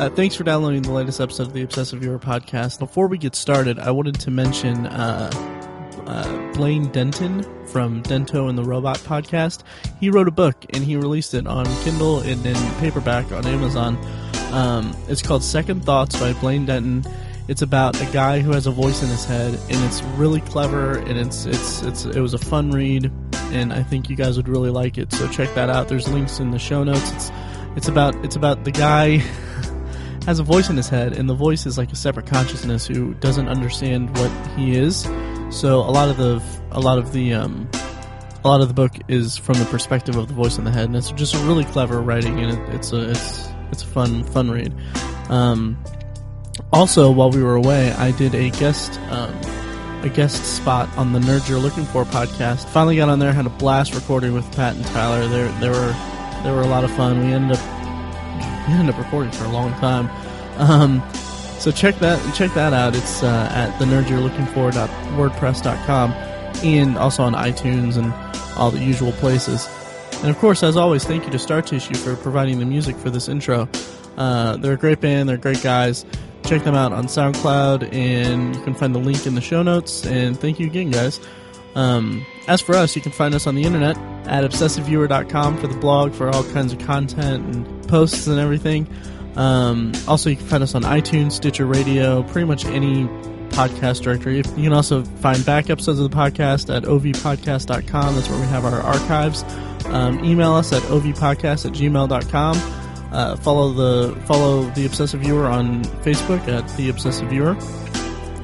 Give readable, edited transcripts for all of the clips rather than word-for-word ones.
Thanks for downloading the latest episode of the Obsessive Viewer Podcast. Before we get started, I wanted to mention Blaine Denton from Dento and the Robot Podcast. He wrote a book, and he released it on Kindle and in paperback on Amazon. It's called Second Thoughts by Blaine Denton. It's about a guy who has a voice in his head, and it's really clever, and it was a fun read, and I think you guys would really like it. So check that out. There's links in the show notes. It's about the guy has a voice in his head, and the voice is like a separate consciousness who doesn't understand what he is. So a lot of the book is from the perspective of the voice in the head, and it's just a really clever writing, and it's a fun read. Also, while we were away, I did a guest spot on the Nerds You're Looking For podcast. Finally got on there, had a blast recording with Pat and Tyler. They were a lot of fun. We ended up recording for a long time. So check that out. It's at thenerdsyou'relooking.wordpress.com, and also on iTunes and all the usual places. And of course, as always, thank you to Star Tissue for providing the music for this intro. They're a great band. They're great guys. Check them out on SoundCloud, and you can find the link in the show notes. And thank you again, guys. As for us, you can find us on the internet at obsessiveviewer.com for the blog, for all kinds of content and posts and everything. Also, you can find us on iTunes, Stitcher Radio, pretty much any podcast directory. You can also find back episodes of the podcast at ovpodcast.com. That's where we have our archives. Email us at ovpodcast@gmail.com. Follow the Obsessive Viewer on Facebook at the Obsessive Viewer,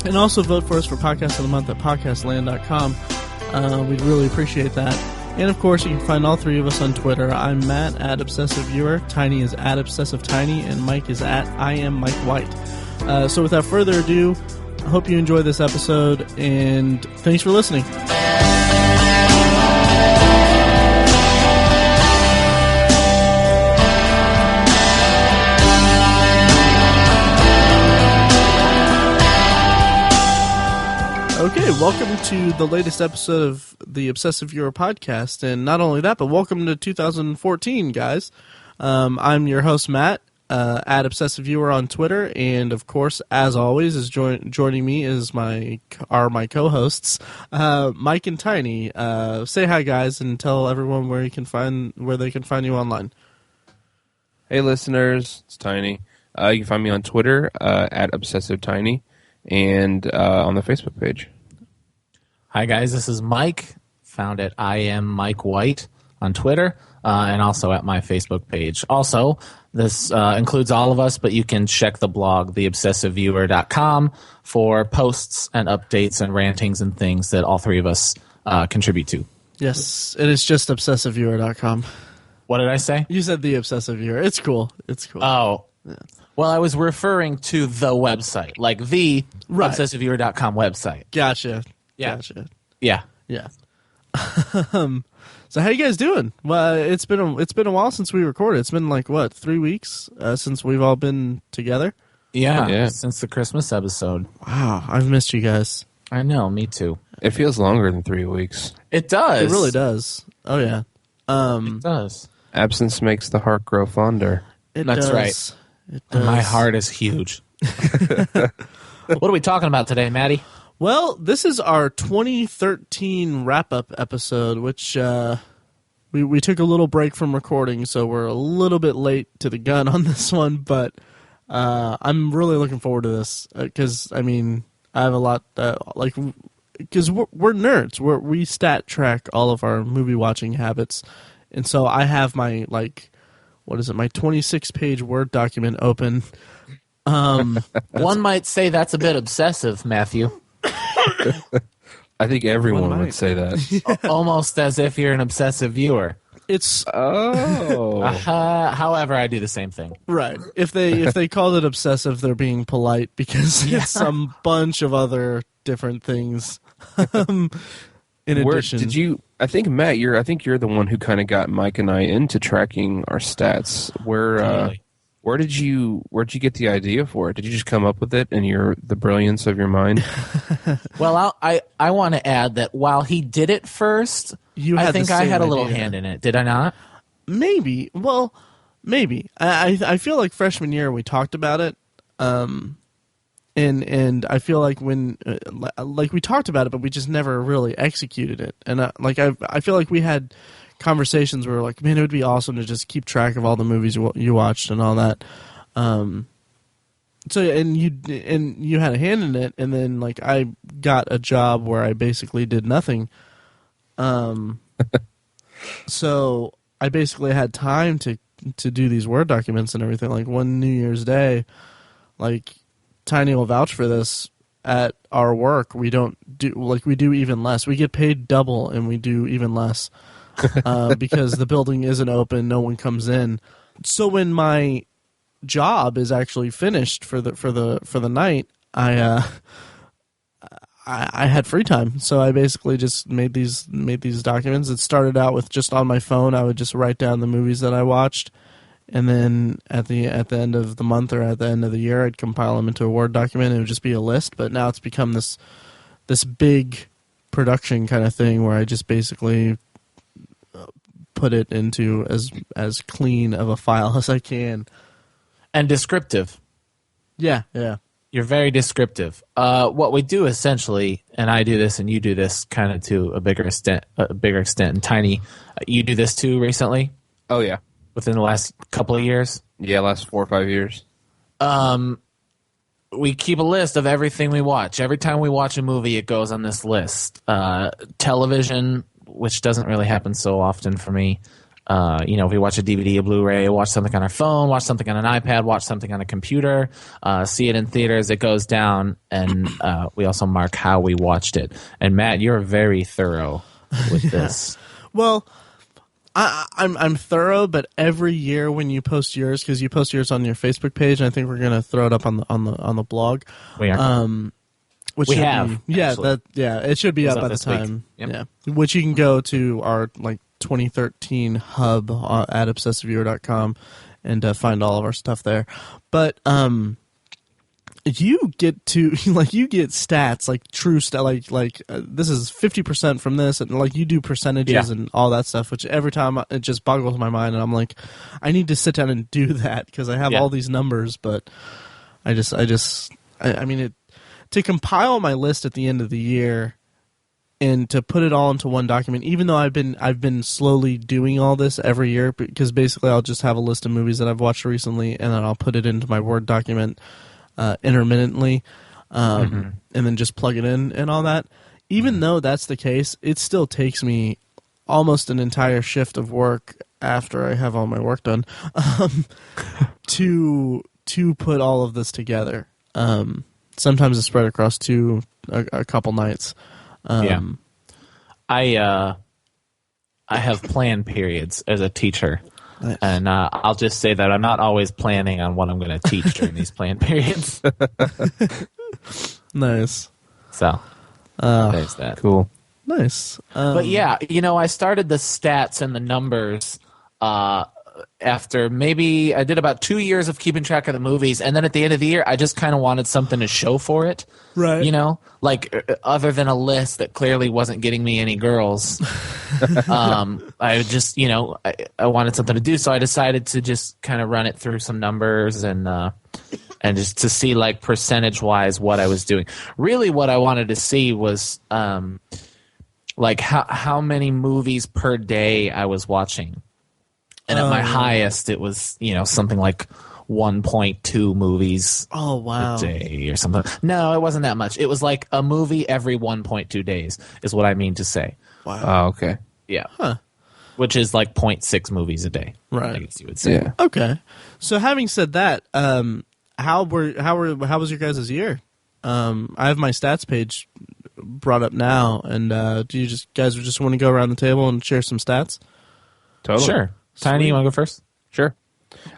and also vote for us for Podcast of the Month at podcastland.com. We'd really appreciate that. And of course, you can find all three of us on Twitter. I'm Matt at Obsessive Viewer, Tiny is at Obsessive Tiny, and Mike is at I am Mike White. So without further ado, I hope you enjoy this episode, and thanks for listening. Okay, welcome to the latest episode of the Obsessive Viewer Podcast, and not only that, but welcome to 2014, guys. I'm your host, Matt, at Obsessive Viewer on Twitter, and of course, as always, joining me is my co-hosts, Mike and Tiny. Say hi, guys, and tell everyone where they can find you online. Hey, listeners, it's Tiny. You can find me on Twitter at ObsessiveTiny, and on the Facebook page. Hi guys, this is Mike, found at I am Mike White on Twitter, and also at my Facebook page. Also, this includes all of us, but you can check the blog, theobsessiveviewer.com, for posts and updates and rantings and things that all three of us contribute to. Yes, it is just obsessiveviewer.com. What did I say? You said the Obsessive Viewer. It's cool. Oh. Yeah. Well, I was referring to the website, like the obsessiveviewer.com website. Gotcha. Yeah. Gotcha. Yeah. Yeah. So how you guys doing? Well, it's been a while since we recorded. It's been like, what, 3 weeks since we've all been together? Yeah, since the Christmas episode. Wow, I've missed you guys. I know, me too. It feels longer than 3 weeks. It does. It really does. Oh, yeah. It does. Absence makes the heart grow fonder. That's right. It does. My heart is huge. What are we talking about today, Maddie? Well, this is our 2013 wrap-up episode, which we took a little break from recording, so we're a little bit late to the gun on this one, but I'm really looking forward to this, because, I mean, I have a lot, because we're nerds. We stat track all of our movie-watching habits, and so I have my, my 26-page Word document open. One might say that's a bit obsessive, Matthew. I think everyone would say that. Almost as if you're an obsessive viewer. It's however, I do the same thing. Right. If they called it obsessive, they're being polite, because it's some bunch of other different things. In addition, I think Matt, you're the one who kind of got Mike and I into tracking our stats. Where did you get the idea for it? Did you just come up with it in the brilliance of your mind? Well, I want to add that while he did it first, I think I had a little hand in it. Did I not? Maybe. Well, Maybe. I feel like freshman year we talked about it, and I feel like when like we talked about it, but we just never really executed it. And I feel like we had conversations where we're like, man, it would be awesome to just keep track of all the movies you watched and all that. So and you had a hand in it, and then like I got a job where I basically did nothing. So I basically had time to do these Word documents and everything. Like one New Year's Day, like Tiny will vouch for this. At our work, we don't do we do even less. We get paid double, and we do even less because the building isn't open. No one comes in. So when my job is actually finished for the night, I had free time, so I basically just made these documents. It started out with just on my phone. I would just write down the movies that I watched, and then at the end of the month or at the end of the year, I'd compile them into a Word document. It would just be a list. But now it's become this big production kind of thing where I just basically put it into as clean of a file as I can. And descriptive. Yeah. You're very descriptive. What we do essentially, and I do this and you do this kind of to a bigger extent, and Tiny, you do this too recently? Oh, yeah. Within the last couple of years? Yeah, last 4 or 5 years. We keep a list of everything we watch. Every time we watch a movie, it goes on this list. Television, which doesn't really happen so often for me. If we watch a DVD, a Blu-ray, watch something on our phone, watch something on an iPad, watch something on a computer, see it in theaters, it goes down, and we also mark how we watched it. And Matt, you're very thorough with this. Well, I'm thorough, but every year when you post yours, because you post yours on your Facebook page, and I think we're gonna throw it up on the blog. We are. Which it should be up by the time. Yep. Yeah, which you can go to our 2013 hub at obsessiveviewer.com and find all of our stuff there. But you get to you get stats, like true this is 50% from this, and you do percentages and all that stuff, which every time it just boggles my mind, and I'm like, I need to sit down and do that because I have all these numbers, but I mean to compile my list at the end of the year and to put it all into one document, even though I've been slowly doing all this every year, because basically I'll just have a list of movies that I've watched recently, and then I'll put it into my Word document intermittently, and then just plug it in and all that. Even though that's the case, it still takes me almost an entire shift of work after I have all my work done to put all of this together. Sometimes it's spread across a couple nights. I have plan periods as a teacher. Nice. And I'll just say that I'm not always planning on what I'm going to teach during these plan periods. Nice. So there's that. Cool. Nice. But yeah, I started the stats and the numbers after maybe I did about 2 years of keeping track of the movies, and then at the end of the year, I just kind of wanted something to show for it. Right. Other than a list that clearly wasn't getting me any girls. I just, I wanted something to do, so I decided to just kind of run it through some numbers and just to see percentage-wise what I was doing. Really, what I wanted to see was how many movies per day I was watching. And at my highest, it was, something like 1.2 movies a day or something. No, it wasn't that much. It was like a movie every 1.2 days is what I mean to say. Wow. Oh, okay. Yeah. Huh. Which is like 0.6 movies a day. Right. I guess you would say. Yeah. Okay. So having said that, how was your guys' year? I have my stats page brought up now, and do you guys just want to go around the table and share some stats? Totally. Sure. Tiny, you want to go first? Sure.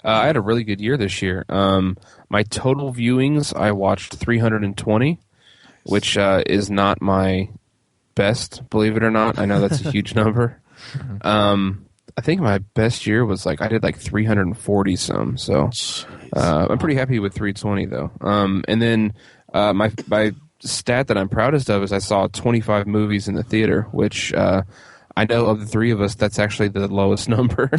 I had a really good year this year. My total viewings, I watched 320, which is not my best, believe it or not. I know that's a huge number. I think my best year was I did 340 some. So I'm pretty happy with 320 though. And then my stat that I'm proudest of is I saw 25 movies in the theater, which I know of the three of us, that's actually the lowest number.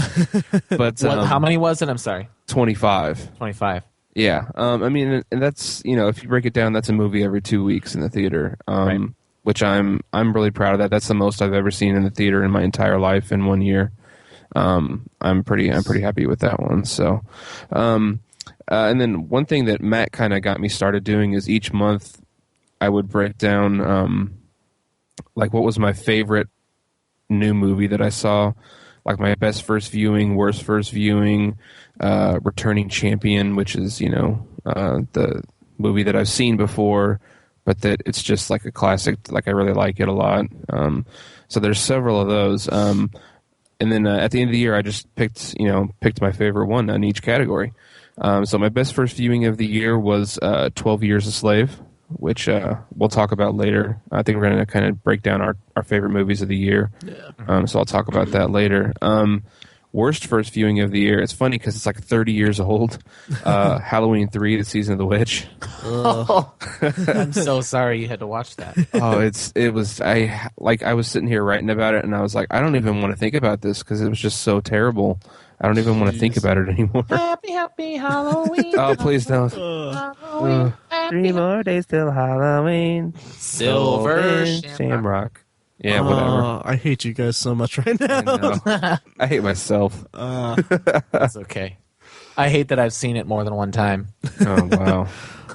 But how many was it? I'm sorry. 25. 25. Yeah. I mean, and that's, if you break it down, that's a movie every 2 weeks in the theater. Right. Which I'm really proud of that. That's the most I've ever seen in the theater in my entire life in 1 year. I'm pretty happy with that one. So, and then one thing that Matt kind of got me started doing is each month I would break down, like what was my favorite new movie that I saw, like my best first viewing, worst first viewing, returning champion, which is, the movie that I've seen before, but that it's just like a classic, like I really like it a lot. So there's several of those. And then at the end of the year, I just picked my favorite one in each category. So my best first viewing of the year was 12 Years a Slave, which we'll talk about later. I think we're going to kind of break down our favorite movies of the year. Yeah. So I'll talk about that later. Worst first viewing of the year. It's funny because it's like 30 years old. Halloween 3, The Season of the Witch. Oh, I'm so sorry you had to watch that. I was sitting here writing about it and I was like, I don't even want to think about this because it was just so terrible. I don't even want to think about it anymore. Happy Halloween. Oh, please don't. 3 more days till Halloween. Silver Shamrock. Yeah, whatever. I hate you guys so much right now. I hate myself. That's okay. I hate that I've seen it more than one time. Oh, wow.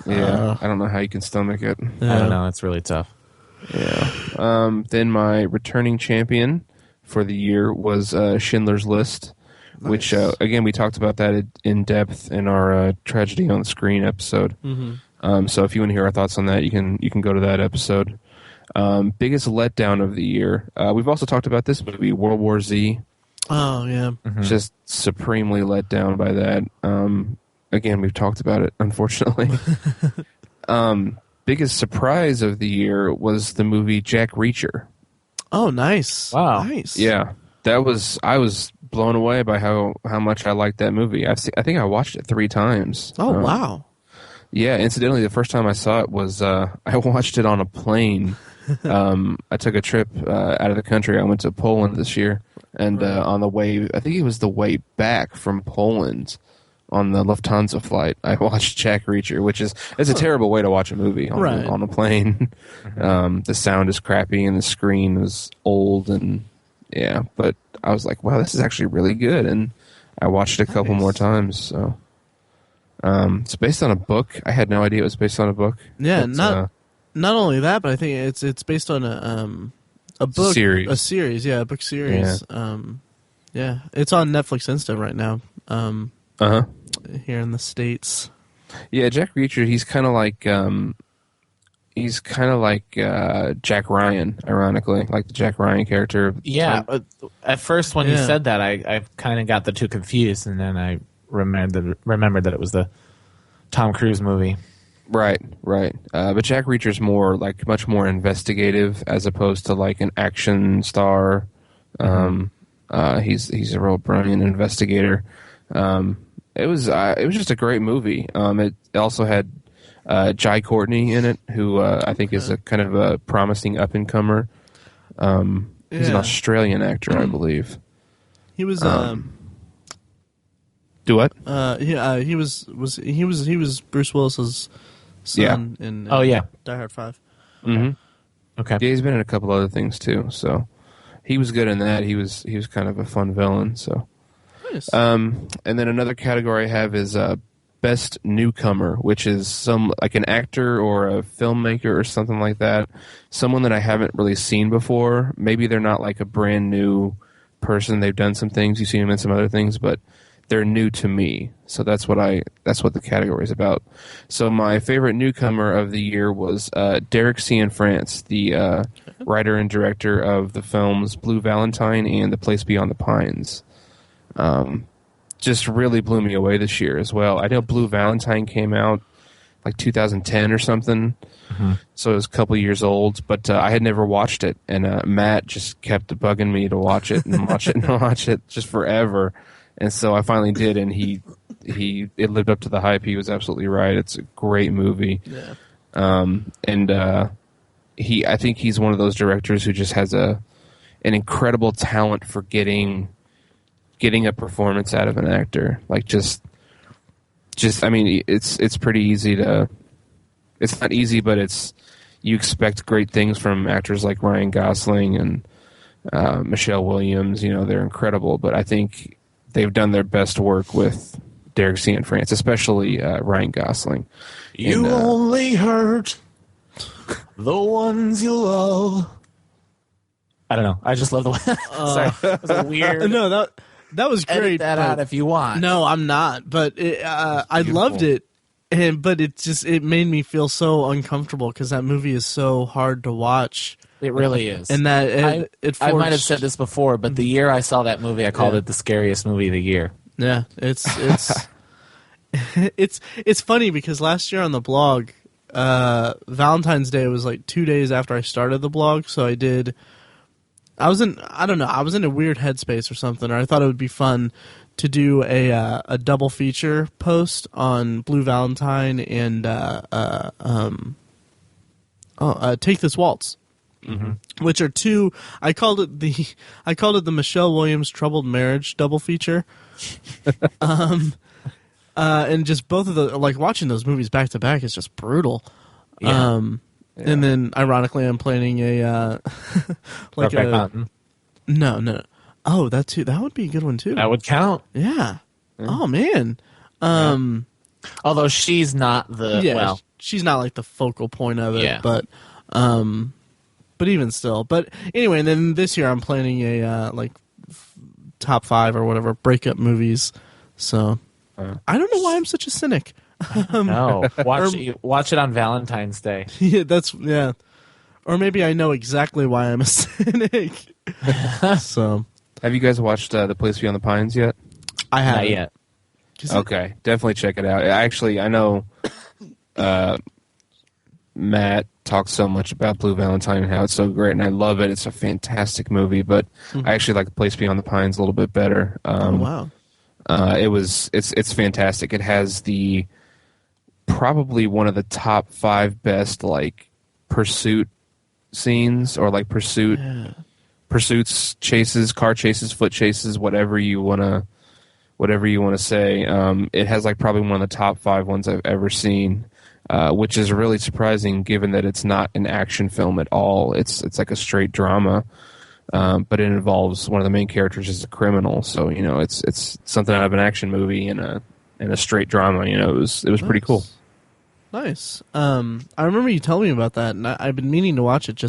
Yeah, I don't know how you can stomach it. I don't know. It's really tough. Yeah. Then my returning champion for the year was Schindler's List, which, again, we talked about that in depth in our Tragedy on the Screen episode. Mm-hmm. So if you want to hear our thoughts on that, you can go to that episode. Biggest letdown of the year. We've also talked about this movie, World War Z. Oh, yeah. Mm-hmm. Just supremely let down by that. Again, we've talked about it, unfortunately. Biggest surprise of the year was the movie Jack Reacher. Oh, nice. Wow. Nice. Yeah. I was blown away by how much I liked that movie. I think I watched it 3 times. Oh, wow. Yeah, incidentally, the first time I saw it was I watched it on a plane. I took a trip out of the country. I went to Poland this year, and on the way, I think it was the way back from Poland on the Lufthansa flight, I watched Jack Reacher, which it's a terrible way to watch a movie on a plane. The sound is crappy and the screen is old, and yeah, but I was like, wow, this is actually really good, and I watched it a couple more times. So it's based on a book. I had no idea it was based on a book. Yeah, not only that, but I think it's based on a book series. A series, yeah, a book series. Yeah, it's on Netflix Instant right now. Here in the States. Yeah, Jack Reacher, he's kind of like Jack Ryan, ironically, like the Jack Ryan character. Yeah, at first when you said that, I kind of got the two confused, and then I remembered that it was the Tom Cruise movie. Right. But Jack Reacher's much more investigative as opposed to like an action star. He's a real brilliant investigator. It was just a great movie. It also had Jai Courtney in it, who I think is a kind of a promising up and comer. He's an Australian actor, I believe. He was do what? He was Bruce Willis's son in Die Hard 5. Mm-hmm. Okay. Yeah, he's been in a couple other things too. So he was good in that. He was kind of a fun villain. So, nice. And then another category I have is best newcomer, which is like an actor or a filmmaker or something like that. Someone that I haven't really seen before. Maybe they're not like a brand new person. They've done some things. You've seen them in some other things, but they're new to me. So that's what the category is about. So my favorite newcomer of the year was Derek Cianfrance, the writer and director of the films Blue Valentine and The Place Beyond the Pines. Just really blew me away this year as well. I know Blue Valentine came out like 2010 or something, so it was a couple years old, but I had never watched it, and Matt just kept bugging me to watch it and watch it and watch it just forever. And so I finally did, and it lived up to the hype. He was absolutely right. It's a great movie. Yeah. I think he's one of those directors who just has an an incredible talent for getting a performance out of an actor. Like just I mean, it's pretty easy to. It's not easy, but you expect great things from actors like Ryan Gosling and Michelle Williams. You know, they're incredible, but I think they've done their best work with Derek Cianfrance, especially Ryan Gosling. You only hurt the ones you love. I don't know. I just love the way. Sorry, that was a weird. No, that was great. Edit that out if you want. No, I'm not. But I loved it, but it made me feel so uncomfortable because that movie is so hard to watch. It really is. And that I might have said this before, but the year I saw that movie, I called it the scariest movie of the year. Yeah, it's it's funny because last year on the blog, Valentine's Day was like 2 days after I started the blog, so I was in a weird headspace or something, or I thought it would be fun to do a double feature post on Blue Valentine and Take This Waltz. Mm-hmm. Which are two. I called it the Michelle Williams Troubled Marriage double feature, and just both of the watching those movies back to back is just brutal. Yeah. And then ironically, I'm planning a Mountain. No. Oh, that too. That would be a good one too. That would count. Yeah. Oh man. Although she's not she's not like the focal point of it. Yeah. But even still. But anyway, and then this year I'm planning a top 5 or whatever breakup movies. So I don't know why I'm such a cynic. No, watch it on Valentine's Day. Yeah. Or maybe I know exactly why I'm a cynic. So, have you guys watched The Place Beyond the Pines yet? I haven't. Not yet. Okay, definitely check it out. Actually, I know Matt talks so much about Blue Valentine and how it's so great, and I love it. It's a fantastic movie, but I actually like The Place Beyond the Pines a little bit better. Wow. It's fantastic. It has probably one of the top 5 best pursuit scenes or pursuits, chases, car chases, foot chases, whatever you wanna say. It has probably one of the top 5 ones I've ever seen, which is really surprising given that it's not an action film at all. It's like a straight drama. But it involves one of the main characters as a criminal, so it's something out of an action movie and a straight drama. It was pretty cool. Nice. I remember you telling me about that, and I've been meaning to watch it.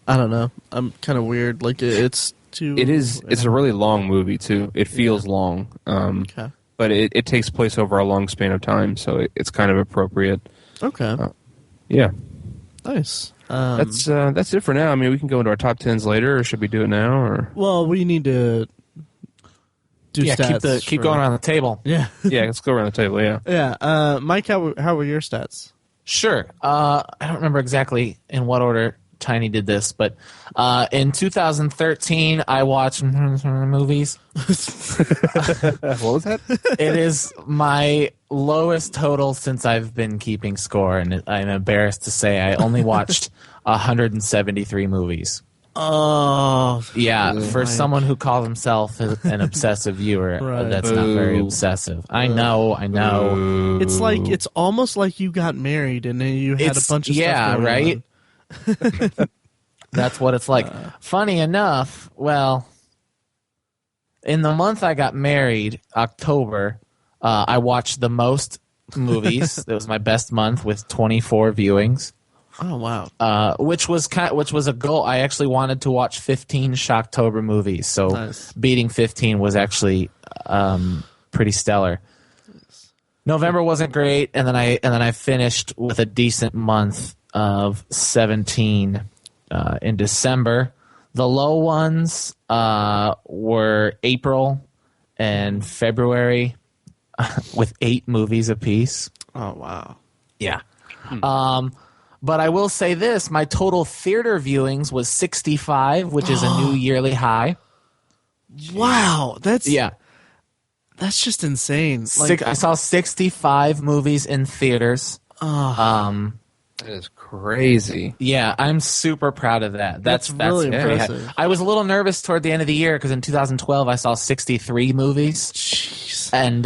I don't know. I'm kind of weird. It's too. It is. It's a really long movie too. It feels long. Okay. But it takes place over a long span of time, so it's kind of appropriate. Okay. Yeah. Nice. That's it for now. I mean, we can go into our top 10s later, or should we do it now? Or we need to do stats. Keep going around the table. Yeah. Yeah, let's go around the table. Yeah. Yeah. Mike, how were your stats? Sure. I don't remember exactly in what order Tiny did this, but in 2013, I watched movies. What was that? It is my lowest total since I've been keeping score, and I'm embarrassed to say I only watched 173 movies. Oh, yeah! For someone who calls himself an obsessive viewer, right. That's not very obsessive. I know. It's almost like you got married and then you had a bunch of stuff going right. on. That's what it's like. Funny enough, in the month I got married, October, I watched the most movies. It was my best month with 24 viewings. Oh wow! Which was a goal. I actually wanted to watch 15 Shocktober movies, so nice. Beating 15 was actually pretty stellar. Nice. November wasn't great, and then I finished with a decent month of 17 in December. The low ones were April and February with 8 movies apiece. Oh, wow. Yeah. But I will say this, my total theater viewings was 65, which is a new yearly high. Wow. That's just insane. I saw 65 movies in theaters. That is crazy. Yeah, I'm super proud of that. That's really very impressive. high. I was a little nervous toward the end of the year because in 2012 I saw 63 movies. Jeez. And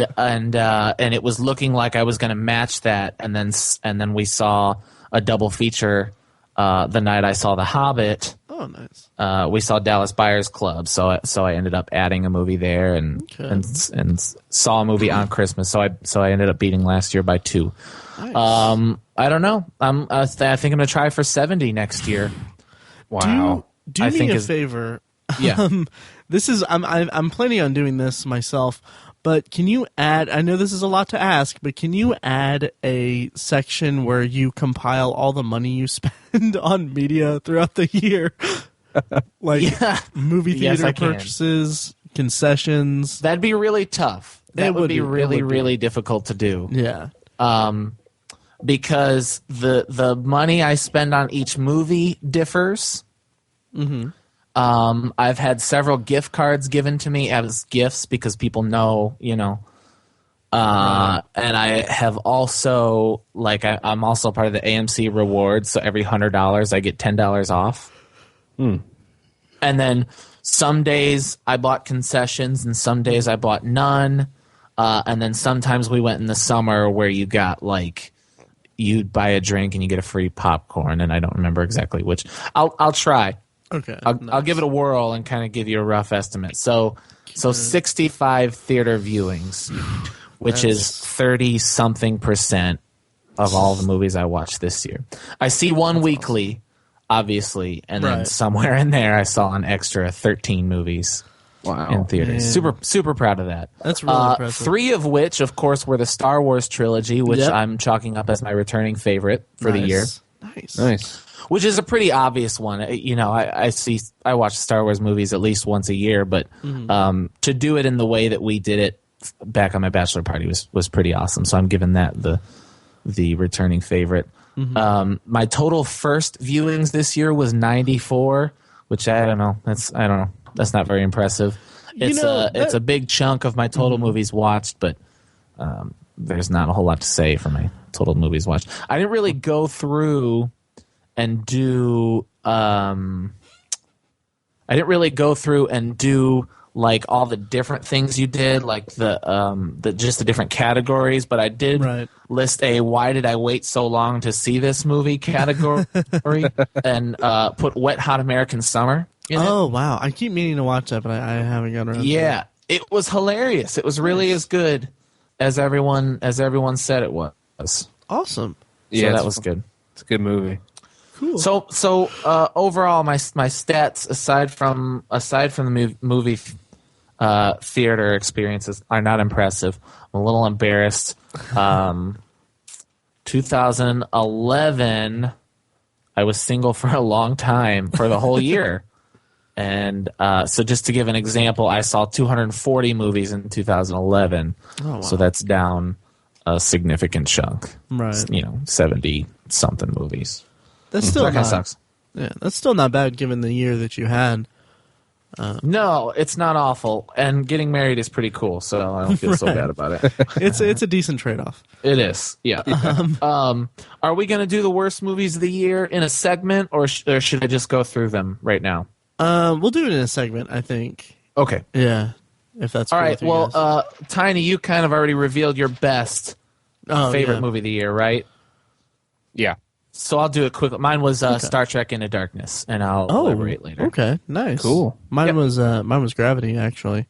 it was looking like I was going to match that, and then we saw a double feature the night I saw The Hobbit. Oh, nice. We saw Dallas Buyers Club, so I ended up adding a movie there, and saw a movie on Christmas. So I ended up beating last year by 2. Nice. I don't know. I think I'm gonna try for 70 next year. Wow. Do me a favor. Yeah. This is I'm planning on doing this myself, but can you add? I know this is a lot to ask, but can you add a section where you compile all the money you spend on media throughout the year, like movie theater purchases, concessions? That'd be really tough. That would be really, be. really difficult to do. Yeah. Because the money I spend on each movie differs. Mm-hmm. I've had several gift cards given to me as gifts because people know, and I have also, I'm also part of the AMC rewards, so every $100 I get $10 off. And then some days I bought concessions and some days I bought none. And then sometimes we went in the summer where you got you'd buy a drink and you get a free popcorn, and I don't remember exactly which. I'll try. Okay. I'll give it a whirl and kind of give you a rough estimate. So 65 theater viewings, which is 30-something% of all the movies I watched this year. I see one weekly, obviously, and then somewhere in there I saw an extra 13 movies. Wow. In theaters. Man. Super proud of that. That's really impressive. 3 of which, of course, were the Star Wars trilogy, which I'm chalking up as my returning favorite for the year. Nice. Which is a pretty obvious one. I watch Star Wars movies at least once a year, but to do it in the way that we did it back on my bachelor party was pretty awesome. So I'm giving that the returning favorite. My total first viewings this year was 94, which I don't know. That's not very impressive. It's a big chunk of my total movies watched, but there's not a whole lot to say for my total movies watched. I didn't really go through and do all the different things you did, like the different categories, but I did list a "why did I wait so long to see this movie" category and put Wet Hot American Summer in it. Oh wow. I keep meaning to watch that, but I haven't gotten around to it. Yeah. It was hilarious. It was really as good as everyone said it was. Awesome. So that was good. It's a good movie. Cool. So overall, my stats aside from the movie theater experiences are not impressive. I'm a little embarrassed. 2011, I was single for a long time, for the whole year. And so just to give an example, I saw 240 movies in 2011. Oh, wow. So that's down a significant chunk. Right. 70-something movies. That's still that kind of sucks. Yeah, that's still not bad given the year that you had. No, it's not awful. And getting married is pretty cool, so I don't feel so bad about it. It's a decent trade-off. It is, yeah. Are we going to do the worst movies of the year in a segment, or should I just go through them right now? We'll do it in a segment, I think. Okay. Yeah, if that's all cool right. with you guys. Tiny, you kind of already revealed your best favorite movie of the year, right? Yeah. So I'll do it quickly. Mine was Star Trek Into Darkness, and I'll elaborate later. Okay, nice. Cool. Mine was Gravity, actually.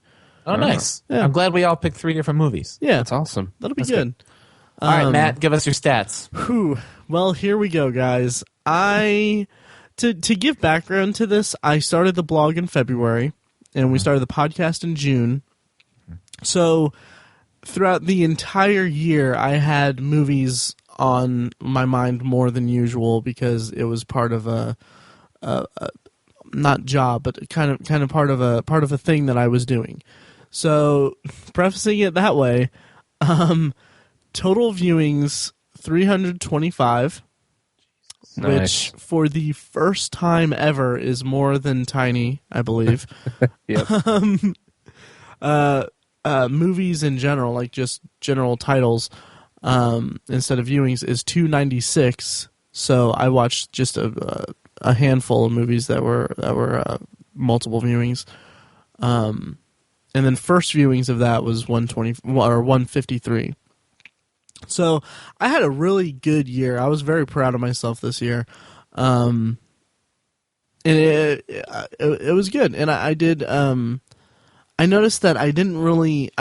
Oh, nice. Yeah. I'm glad we all picked 3 different movies. Yeah, That's awesome. that'll be good. All right, Matt, give us your stats. Well, here we go, guys. To give background to this, I started the blog in February, and we started the podcast in June. So throughout the entire year, I had movies on my mind more than usual because it was part of a not job, but kind of part of a thing that I was doing. So prefacing it that way, total viewings 325. Nice. Which, for the first time ever, is more than Tiny, I believe. Yep. Movies in general, like just general titles, instead of viewings, is 296, So I watched just a handful of movies that were multiple viewings. And then first viewings of that was 153. So I had a really good year. I was very proud of myself this year. And it was good. And I did, I noticed that I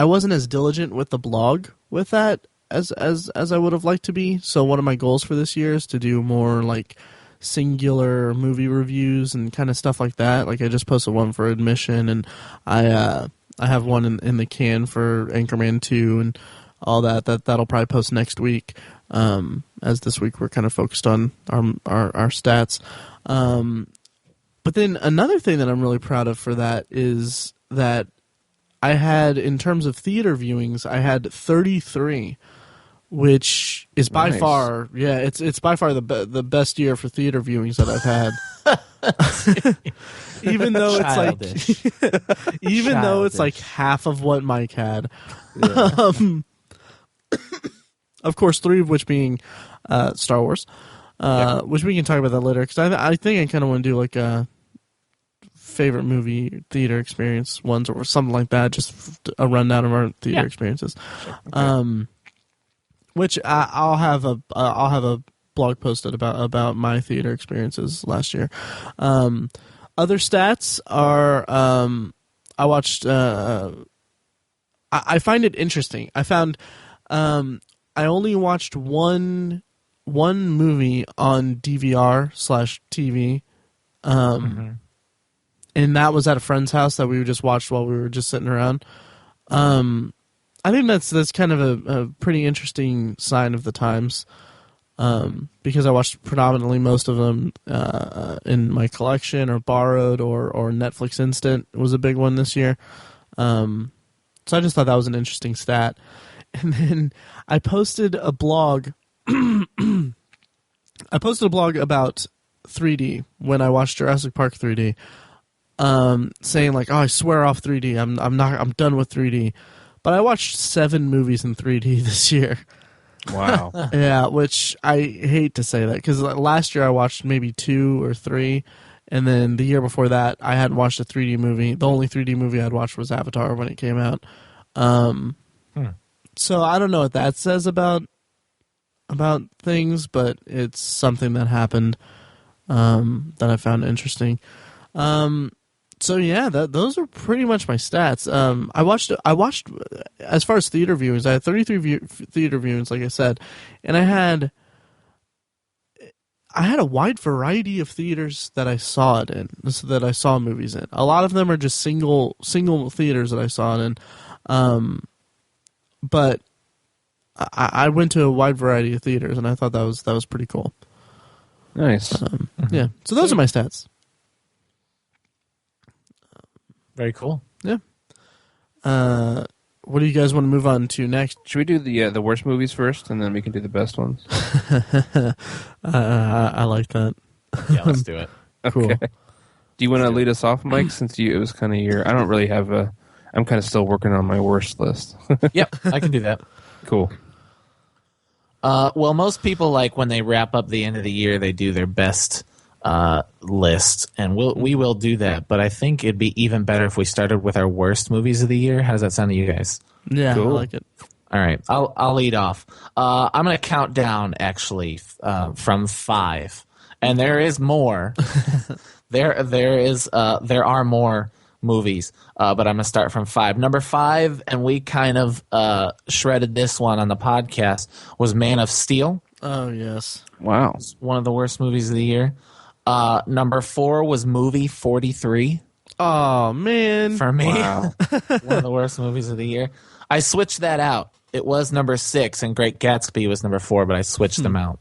wasn't as diligent with the blog with that as I would have liked to be. So one of my goals for this year is to do more like singular movie reviews and kind of stuff like that. Like I just posted one for Admission, and I have one in the can for Anchorman 2 and all that. That'll probably post next week. As this week we're kind of focused on our stats. But then another thing that I'm really proud of for that is that I had, in terms of theater viewings, I had 33, which is by far, it's by far the best year for theater viewings that I've had. Even though it's like half of what Mike had. Yeah. Of course, 3 of which being Star Wars, which we can talk about that later, because I think I kind of want to do like a favorite movie theater experience ones or something like that, just a rundown of our theater experiences. Sure. Which I'll have a blog posted about my theater experiences last year. Other stats are I watched. I find it interesting. I found I only watched one movie on DVR/TV, and that was at a friend's house that we just watched while we were just sitting around. I think that's kind of a pretty interesting sign of the times, because I watched predominantly most of them in my collection or borrowed or Netflix Instant was a big one this year. So I just thought that was an interesting stat. And then I posted a blog. I posted a blog about 3D when I watched Jurassic Park 3D, saying like, "Oh, I swear off 3D. I'm done with 3D." But I watched 7 movies in 3D this year. Wow. Yeah, which I hate to say that, because last year I watched maybe 2 or 3, and then the year before that I hadn't watched a 3D movie. The only 3D movie I'd watched was Avatar when it came out. So I don't know what that says about things, but it's something that happened that I found interesting. So yeah, those are pretty much my stats. I watched as far as theater viewings, I had 33 theater viewings, like I said, and I had a wide variety of theaters that I saw it in, that I saw movies in. A lot of them are just single theaters that I saw it in, but I went to a wide variety of theaters, and I thought that was pretty cool. Nice. Yeah. So those are my stats. Very cool. Yeah. What do you guys want to move on to next? Should we do the worst movies first, and then we can do the best ones? I like that. Yeah, let's do it. Cool. Okay. Do you want to lead us off, Mike? Since it was kind of your, I don't really have I'm kind of still working on my worst list. Yep, I can do that. Cool. Well, most people, like when they wrap up the end of the year, they do their best list, and we will do that. But I think it'd be even better if we started with our worst movies of the year. How does that sound to you guys? Yeah, cool. I like it. All right, I'll lead off. I'm going to count down actually from 5, and there is more. there are more movies, but I'm going to start from 5. Number 5, and we kind of shredded this one on the podcast, was Man of Steel. Oh yes, wow, it's one of the worst movies of the year. Number 4 was Movie 43. Oh man, for me, wow. One of the worst movies of the year. I switched that out. It was number 6, and Great Gatsby was number 4, but I switched them out.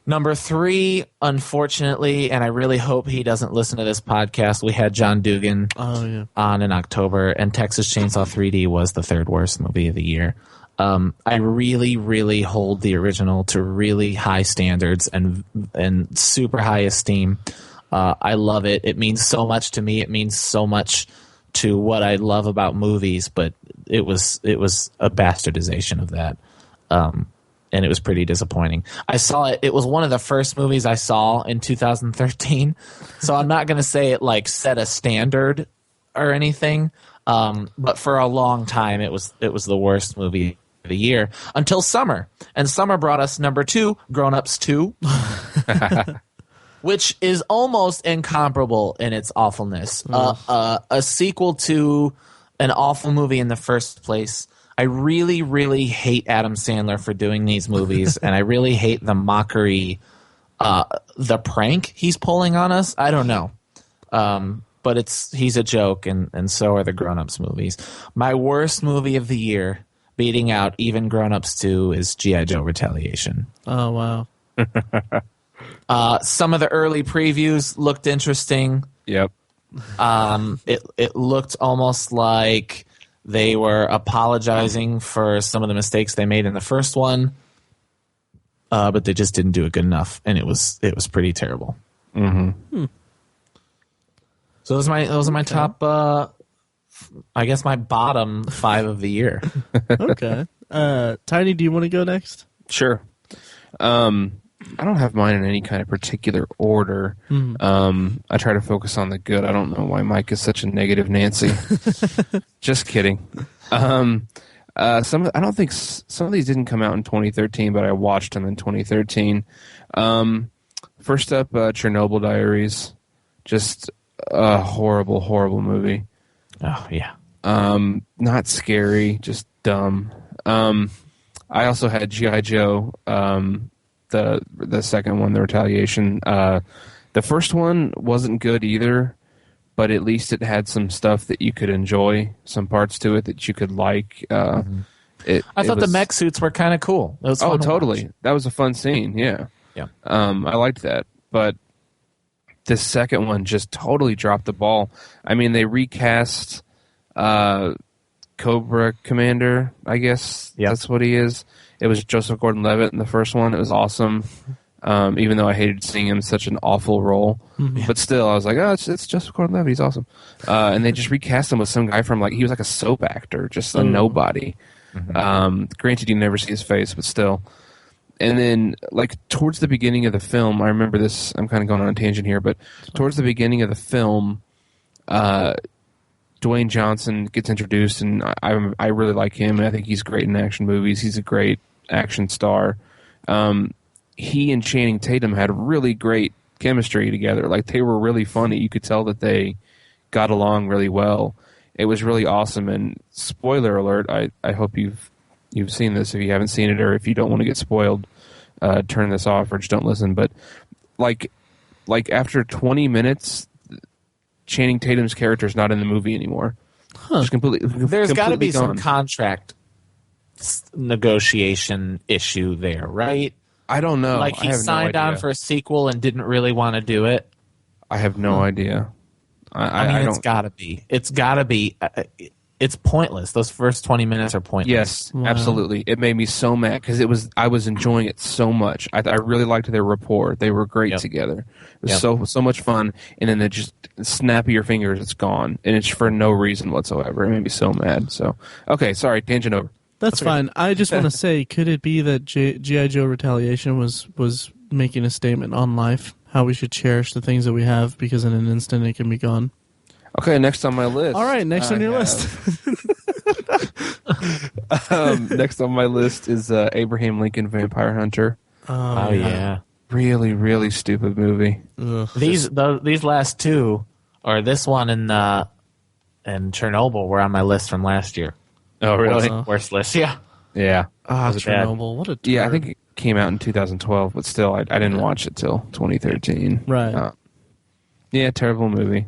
Number 3, unfortunately, and I really hope he doesn't listen to this podcast, we had John Dugan on in October, and Texas Chainsaw 3D was the 3rd worst movie of the year. I really, really hold the original to really high standards and super high esteem. I love it. It means so much to me. It means so much to what I love about movies, but it was a bastardization of that. and it was pretty disappointing. I saw it. It was one of the first movies I saw in 2013, so I'm not going to say it like set a standard or anything. But for a long time, it was the worst movie of the year until summer, and summer brought us number 2, Grown Ups 2, which is almost incomparable in its awfulness. A sequel to an awful movie in the first place. I really, really hate Adam Sandler for doing these movies, and I really hate the mockery, the prank he's pulling on us. I don't know. But he's a joke, and so are the Grown Ups movies. My worst movie of the year, beating out even Grown Ups 2, is G.I. Joe Retaliation. Oh, wow. Some of the early previews looked interesting. Yep. It looked almost like they were apologizing for some of the mistakes they made in the first one, but they just didn't do it good enough, and it was pretty terrible. Mm-hmm. So those are my top. I guess my bottom 5 of the year. Okay, Tiny, do you want to go next? Sure. I don't have mine in any kind of particular order. I try to focus on the good. I don't know why Mike is such a negative Nancy. Just kidding. I don't think some of these didn't come out in 2013, but I watched them in 2013. First up, Chernobyl Diaries. Just a horrible, horrible movie. Oh yeah. Not scary, just dumb. I also had G.I. Joe. The second one, the Retaliation. The first one wasn't good either, but at least it had some stuff that you could enjoy, some parts to it that you could like. I thought the mech suits were kind of cool. It was fun to totally. watch. That was a fun scene. Yeah. Yeah. I liked that, but the second one just totally dropped the ball. I mean, they recast Cobra Commander. I guess that's what he is. It was Joseph Gordon-Levitt in the first one. It was awesome, even though I hated seeing him in such an awful role. But still, I was like, oh, it's Joseph Gordon-Levitt. He's awesome. And they just recast him with some guy from, he was like a soap actor, just a nobody. Granted, you never see his face, but still. And then, towards the beginning of the film, I remember this, I'm kind of going on a tangent here, but towards the beginning of the film, Dwayne Johnson gets introduced, and I really like him, and I think he's great in action movies. He's a great action star. He and Channing Tatum had really great chemistry together. They were really funny. You could tell that they got along really well. It was really awesome. And spoiler alert, I hope you've seen this. If you haven't seen it, or if you don't want to get spoiled, turn this off or just don't listen. But after 20 minutes, Channing Tatum's character is not in the movie anymore. Just There's got to be gone. some contract negotiation issue there, right? I don't know. He signed on for a sequel and didn't really want to do it. I have no idea. It's got to be. It's got to be. It's pointless. Those first 20 minutes are pointless. Yes, absolutely. It made me so mad because I was enjoying it so much. I really liked their rapport. They were great together. It was so much fun. And then they just snap of your fingers, it's gone, and it's for no reason whatsoever. It made me so mad. So okay, sorry, tangent over. That's fine. I just want to say, could it be that G.I. Joe Retaliation was making a statement on life, how we should cherish the things that we have, because in an instant it can be gone? Okay, next on my list. All right, next on your list. Next on my list is Abraham Lincoln Vampire Hunter. Oh yeah. Really, really stupid movie. Ugh. These last two, or this one and Chernobyl, were on my list from last year. Oh, really? Worst list, yeah. Yeah. Chernobyl, what a turd. Yeah, I think it came out in 2012, but still, I didn't watch it till 2013. Right. Yeah, terrible movie.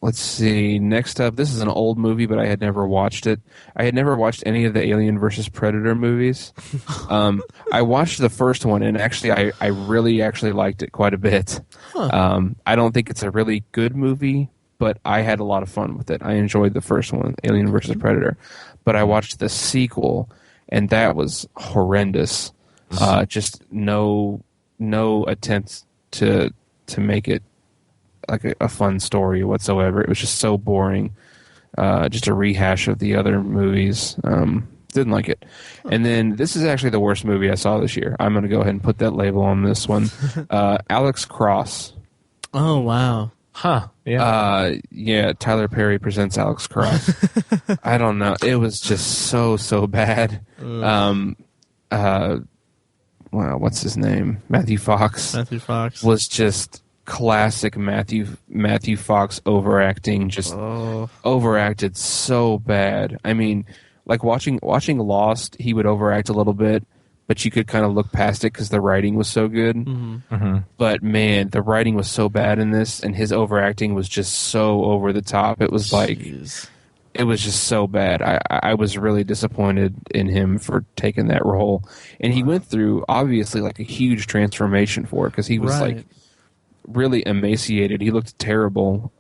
Let's see. Next up, this is an old movie, but I had never watched it. I had never watched any of the Alien vs. Predator movies. I watched the first one, and actually, I really actually liked it quite a bit. Huh. I don't think it's a really good movie, but I had a lot of fun with it. I enjoyed the first one, Alien vs. Predator. But I watched the sequel, and that was horrendous. Just no attempts to make it like a fun story whatsoever. It was just so boring. Just a rehash of the other movies. Didn't like it. And then this is actually the worst movie I saw this year. I'm going to go ahead and put that label on this one. Alex Cross. Oh, wow. Huh. Yeah. Yeah, Tyler Perry presents Alex Cross. I don't know. It was just so bad. Wow, what's his name? Matthew Fox. Matthew Fox. Was just classic Matthew Fox overacting, just overacted so bad. I mean, like watching Lost, he would overact a little bit, but you could kind of look past it because the writing was so good. But man, the writing was so bad in this, and his overacting was just so over the top. It was like, it was just so bad. I was really disappointed in him for taking that role, and he went through obviously like a huge transformation for it because he was like really emaciated. He looked terrible.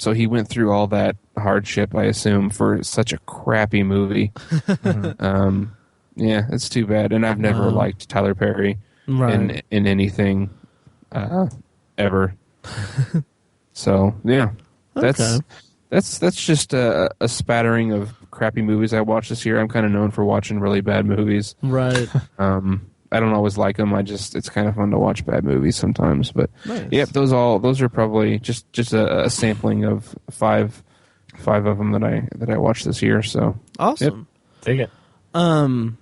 So he went through all that hardship, I assume, for such a crappy movie. Yeah, it's too bad. And I've never liked Tyler Perry in anything ever. So yeah, that's just a spattering of crappy movies I watched this year. I'm kind of known for watching really bad movies. Right. I don't always like them. It's kind of fun to watch bad movies sometimes. But yep, those are probably just a sampling of five of them that I watched this year. So awesome. Yep. Take it. I'm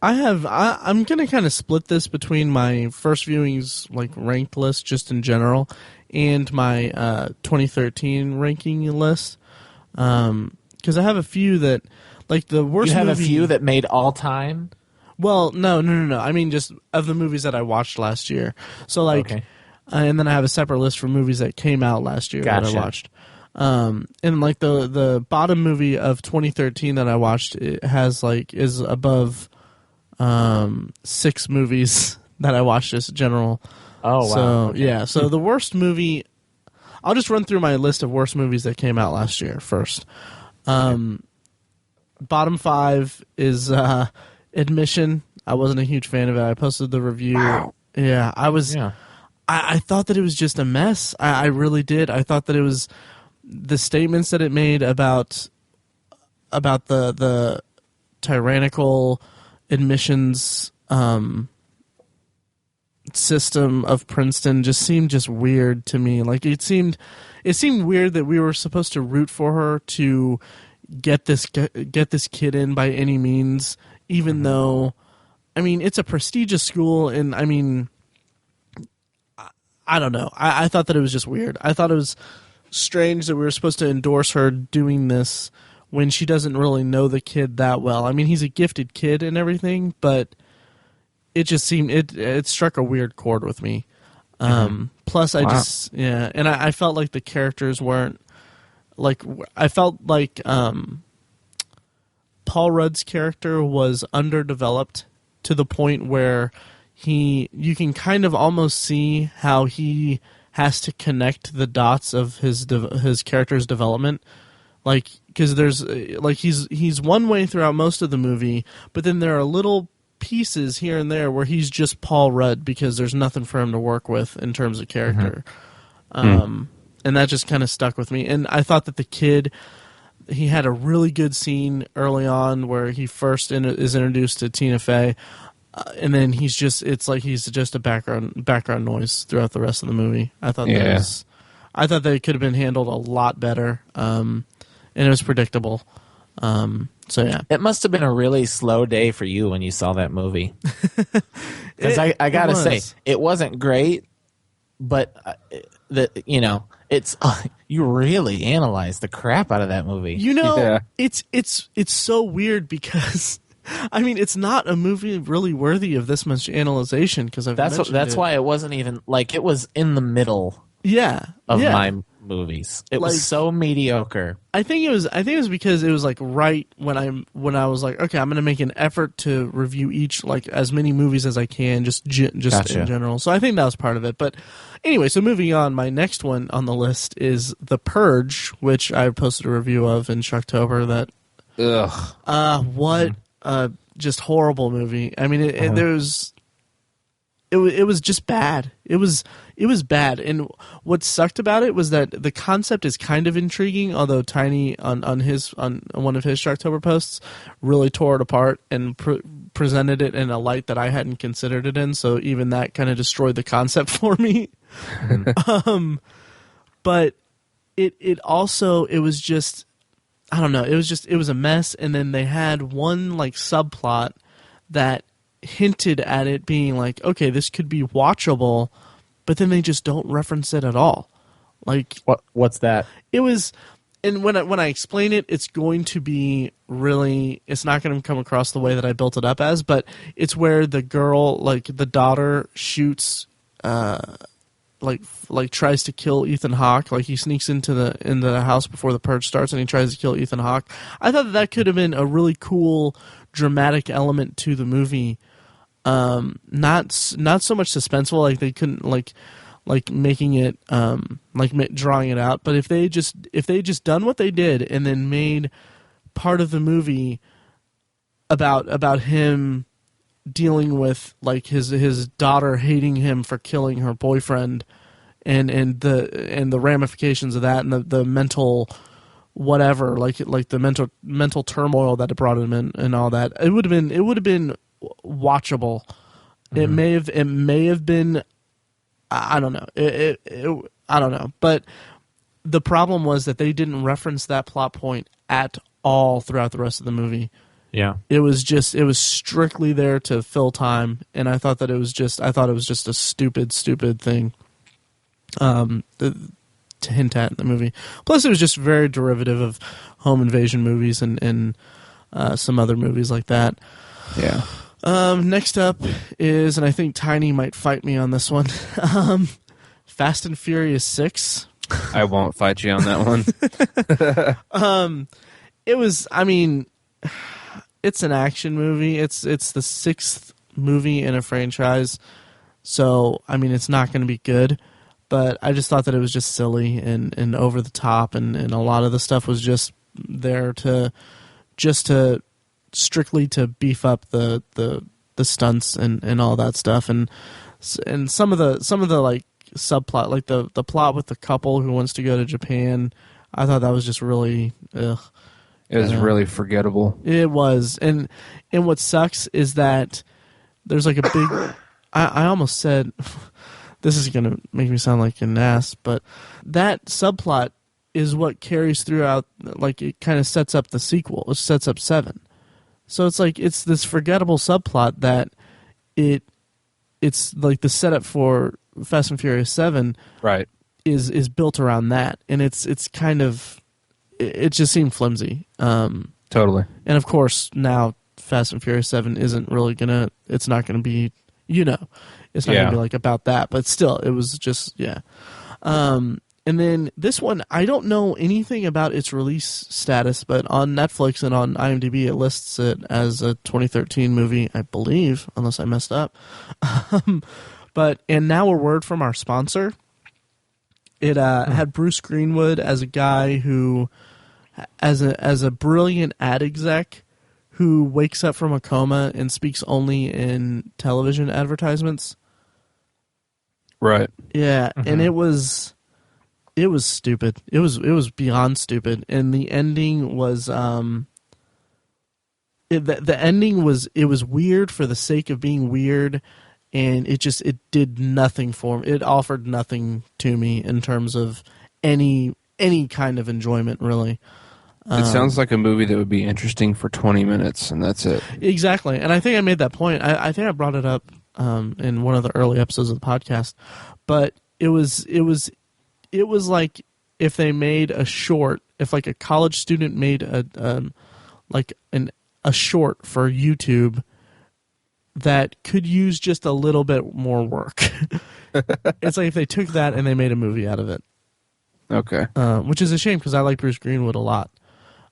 gonna kind of split this between my first viewings like ranked list just in general and my 2013 ranking list. Because I have a few that like the worst. You have movie, a few that made all time. Well, no. I mean, just of the movies that I watched last year. So, like, and then I have a separate list for movies that came out last year that I watched. And like the bottom movie of 2013 that I watched, it has like is above 6 movies that I watched as general. Oh wow! So yeah, so the worst movie. I'll just run through my list of worst movies that came out last year first. Bottom 5 is Admission. I wasn't a huge fan of it. I posted the review. Wow. Yeah, I was. Yeah. I thought that it was just a mess. I really did. I thought that it was the statements that it made about the tyrannical admissions system of Princeton just seemed just weird to me. Like it seemed weird that we were supposed to root for her to get this kid in by any means, even though, I mean, it's a prestigious school, and I mean, I don't know. I thought that it was just weird. I thought it was strange that we were supposed to endorse her doing this when she doesn't really know the kid that well. I mean, he's a gifted kid and everything, but it just seemed it struck a weird chord with me. Plus, I felt like the characters weren't like. I felt like Paul Rudd's character was underdeveloped to the point where you can kind of almost see how he has to connect the dots of his character's development. Like, because there's like he's one way throughout most of the movie, but then there are little pieces here and there where he's just Paul Rudd because there's nothing for him to work with in terms of character. And that just kind of stuck with me. And I thought that the kid, he had a really good scene early on where he first is introduced to Tina Fey, and then he's just a background noise throughout the rest of the movie. I thought that it could have been handled a lot better, and it was predictable. So yeah, it must have been a really slow day for you when you saw that movie. Because I gotta say, it wasn't great, but it's you really analyzed the crap out of that movie. It's so weird because I mean, it's not a movie really worthy of this much analyzation because that's why it wasn't even like it was in the middle. Of my movies, it was so mediocre. I think it was because it was like right when I was like, okay, I'm going to make an effort to review each like as many movies as I can, just Gotcha. in general. So I think that was part of it. But anyway, so moving on, my next one on the list is The Purge, which I posted a review of in Shocktober. That just horrible movie. I mean, it was just bad. It was bad. And what sucked about it was that the concept is kind of intriguing, although Tiny on one of his Sharktober posts really tore it apart and presented it in a light that I hadn't considered it in. So even that kind of destroyed the concept for me. But it also, it was just, I don't know, it was a mess. And then they had one like subplot that hinted at it being like, okay, this could be watchable, but then they just don't reference it at all. Like, what's that? It was, and when I explain it, it's going to be really, it's not going to come across the way that I built it up as, but it's where the girl, like the daughter, shoots, like tries to kill Ethan Hawke. Like he sneaks into the house before the purge starts, and he tries to kill Ethan Hawke. I thought that could have been a really cool dramatic element to the movie. Not so much suspenseful, like they couldn't like making it drawing it out. But if they just done what they did and then made part of the movie about him dealing with like his daughter hating him for killing her boyfriend, and the ramifications of that, and the mental whatever, like the mental turmoil that it brought him in and all that, it would have been watchable. Mm-hmm. It may have been, I don't know. I don't know. But the problem was that they didn't reference that plot point at all throughout the rest of the movie. Yeah. It was strictly there to fill time, and I thought it was just a stupid thing to hint at in the movie. Plus it was just very derivative of home invasion movies and some other movies like that. Yeah. Next up is, and I think Tiny might fight me on this one, Fast and Furious 6. I won't fight you on that one. It was, I mean, it's an action movie. It's the sixth movie in a franchise, so I mean it's not going to be good. But I just thought that it was just silly and over the top, and a lot of the stuff was just there to strictly to beef up the stunts and all that stuff, and some of the like subplot, like the plot with the couple who wants to go to Japan. I thought that was just really ugh. It was really forgettable. It was, and what sucks is that there's like a big. I almost said this is gonna make me sound like an ass, but that subplot is what carries throughout. Like it kind of sets up the sequel. It sets up 7. So it's like it's this forgettable subplot that it's like the setup for Fast and Furious 7, right? Is built around that, and it's kind of it just seemed flimsy. Totally. And of course now Fast and Furious 7 isn't really gonna. It's not gonna be, it's not gonna be like about that. But still, it was just And then this one, I don't know anything about its release status, but on Netflix and on IMDb, it lists it as a 2013 movie, I believe, unless I messed up. And now a word from our sponsor. It had Bruce Greenwood as a guy who, as a brilliant ad exec, who wakes up from a coma and speaks only in television advertisements. Right. Yeah, and it was stupid. It was beyond stupid, and the ending was the ending was weird for the sake of being weird, and it did nothing for me. It offered nothing to me in terms of any kind of enjoyment, really. It sounds like a movie that would be interesting for 20 minutes, and that's it. Exactly, and I think I made that point. I think I brought it up in one of the early episodes of the podcast, but it was like if they made a short, if like a college student made a short for YouTube that could use just a little bit more work. It's like if they took that and they made a movie out of it. Okay. Which is a shame because I like Bruce Greenwood a lot.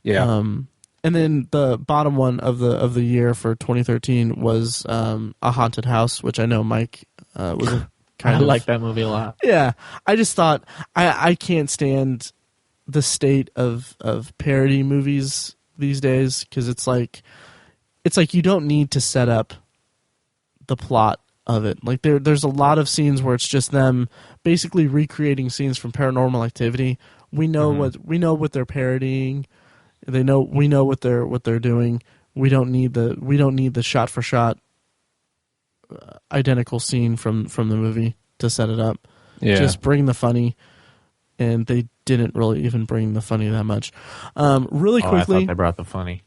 Yeah. And then the bottom one of the year for 2013 was A Haunted House, which I know Mike was a I like that movie a lot. Yeah. I just thought I can't stand the state of parody movies these days, because it's like you don't need to set up the plot of it. Like there's a lot of scenes where it's just them basically recreating scenes from Paranormal Activity. We know what they're parodying. We know what they're doing. We don't need the shot for shot identical scene from the movie to set it up. Yeah. Just bring the funny, and they didn't really even bring the funny that much. Really quickly, I thought they brought the funny.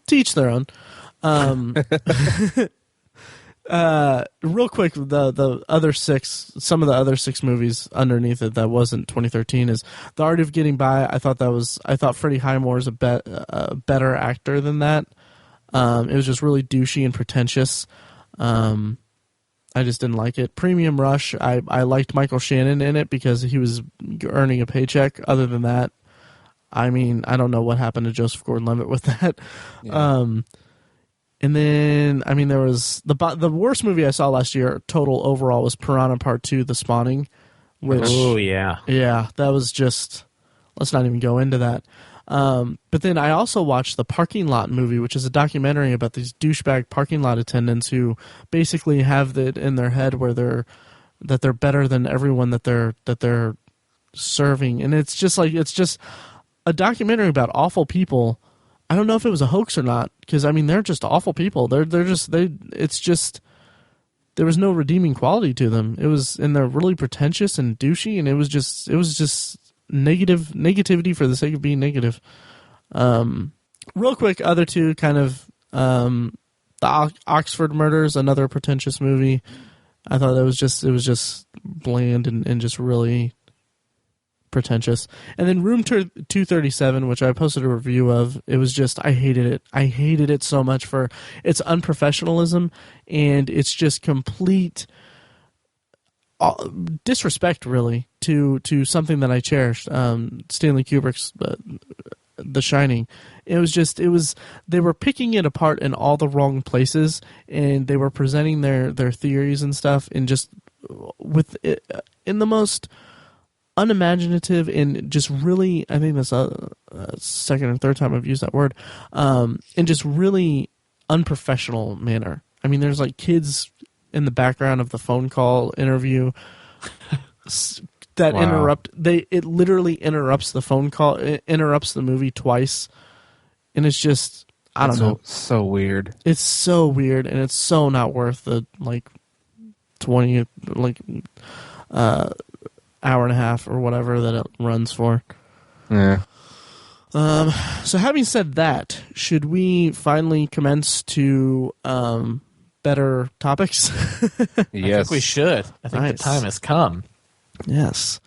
Teach their own. Real quick, the other some of the other 6 movies underneath it that wasn't 2013 is The Art of Getting By. I thought Freddie Highmore is a better actor than that. It was just really douchey and pretentious. I just didn't like it. Premium Rush, I liked Michael Shannon in it because he was earning a paycheck. Other than that, I mean, I don't know what happened to Joseph Gordon-Levitt with that. Yeah. And then, I mean, there was the worst movie I saw last year, total overall, was Piranha Part 2, The Spawning. Which, yeah, that was just, let's not even go into that. But then I also watched the Parking Lot movie, which is a documentary about these douchebag parking lot attendants who basically have it in their head where they're better than everyone that they're serving, and it's just a documentary about awful people. I don't know if it was a hoax or not, because I mean they're just awful people. It's just there was no redeeming quality to them. And they're really pretentious and douchey, and it was just negativity for the sake of being negative. Real quick, other two kind of the Oxford Murders, another pretentious movie. I thought it was just bland and just really pretentious. And then Room 237, which I posted a review of, it was just, I hated it. I hated it so much for its unprofessionalism, and it's just complete disrespect, really, to something that I cherished. Stanley Kubrick's The Shining. They were picking it apart in all the wrong places, and they were presenting their theories and stuff, and just with it, in the most unimaginative and just really, I think that's a second or third time I've used that word, in just really unprofessional manner. I mean, there's like kids in the background of the phone call interview that interrupt. It literally interrupts the phone call. It interrupts the movie twice, and it's just, I don't know. So weird. It's so weird, and it's so not worth the 20 hour and a half or whatever that it runs for. Yeah. So having said that, should we finally commence to better topics? Yes. I think we should. I think the time has come. Yes.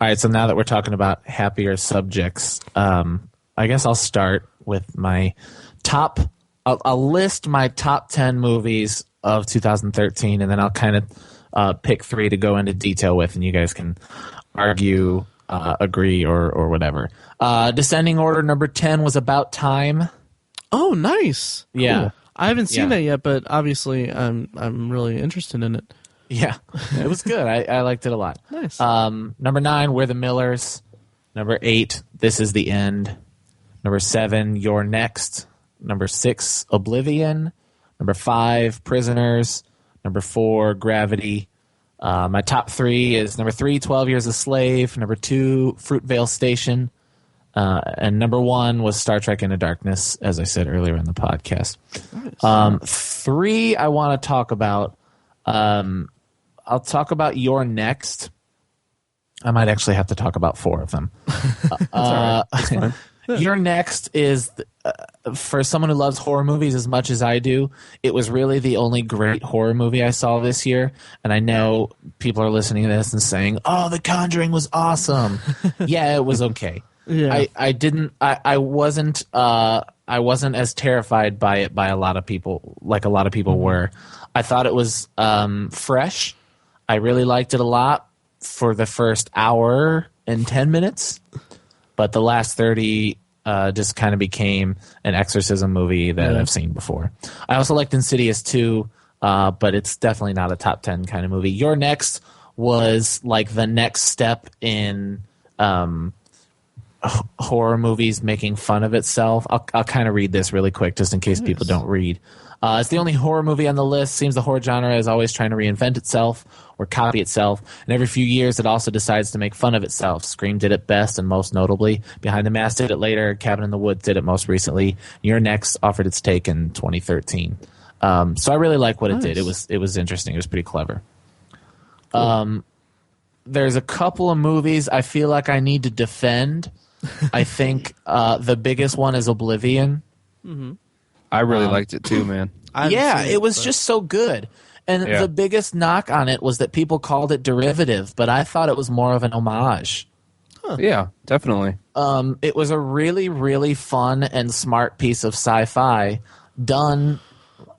All right, so now that we're talking about happier subjects, I guess I'll start with my top. I'll list my top 10 movies of 2013, and then I'll kind of pick 3 to go into detail with, and you guys can argue, agree, or whatever. Descending order, number 10 was About Time. Oh, nice. Yeah. Cool. I haven't seen that yet, but obviously I'm really interested in it. Yeah, it was good. I liked it a lot. Nice. Number 9, We're the Millers. Number 8, This Is the End. Number 7, You're Next. Number 6, Oblivion. Number 5, Prisoners. Number 4, Gravity. My top 3 is number 3, 12 Years a Slave. Number 2, Fruitvale Station. And number 1 was Star Trek Into Darkness, as I said earlier in the podcast. Nice. 3 I want to talk about. I'll talk about You're Next. I might actually have to talk about 4 of them. That's all right. You're Next is, for someone who loves horror movies as much as I do, it was really the only great horror movie I saw this year. And I know people are listening to this and saying, "Oh, The Conjuring was awesome." Yeah, it was okay. Yeah. I wasn't as terrified by it by a lot of people, like a lot of people were. I thought it was fresh. I really liked it a lot for the first hour and 10 minutes, but the last 30 just kind of became an exorcism movie that I've seen before. I also liked Insidious 2, but it's definitely not a top 10 kind of movie. Your Next was like the next step in horror movies making fun of itself. I'll kind of read this really quick just in case people don't read. It's the only horror movie on the list. Seems the horror genre is always trying to reinvent itself or copy itself, and every few years it also decides to make fun of itself. Scream did it best and most notably. Behind the Mask did it later. Cabin in the Woods did it most recently. Your Next offered its take in 2013. So I really like what it did. It was interesting. It was pretty clever. Cool. There's a couple of movies I feel like I need to defend. I think the biggest one is Oblivion. Mm-hmm. I really liked it too, man. It was just so good. And the biggest knock on it was that people called it derivative, but I thought it was more of an homage. Huh. Yeah, definitely. It was a really, really fun and smart piece of sci-fi done,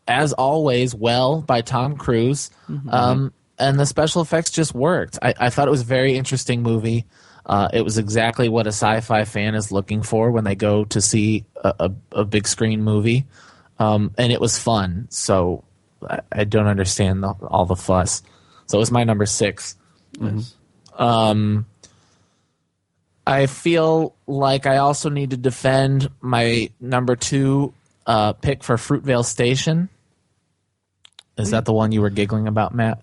as always, well by Tom Cruise. Mm-hmm. And the special effects just worked. I thought it was a very interesting movie. It was exactly what a sci-fi fan is looking for when they go to see a big screen movie. And it was fun. So I don't understand all the fuss. So it was my number 6. Mm-hmm. I feel like I also need to defend my number 2 pick for Fruitvale Station. Is that the one you were giggling about, Matt?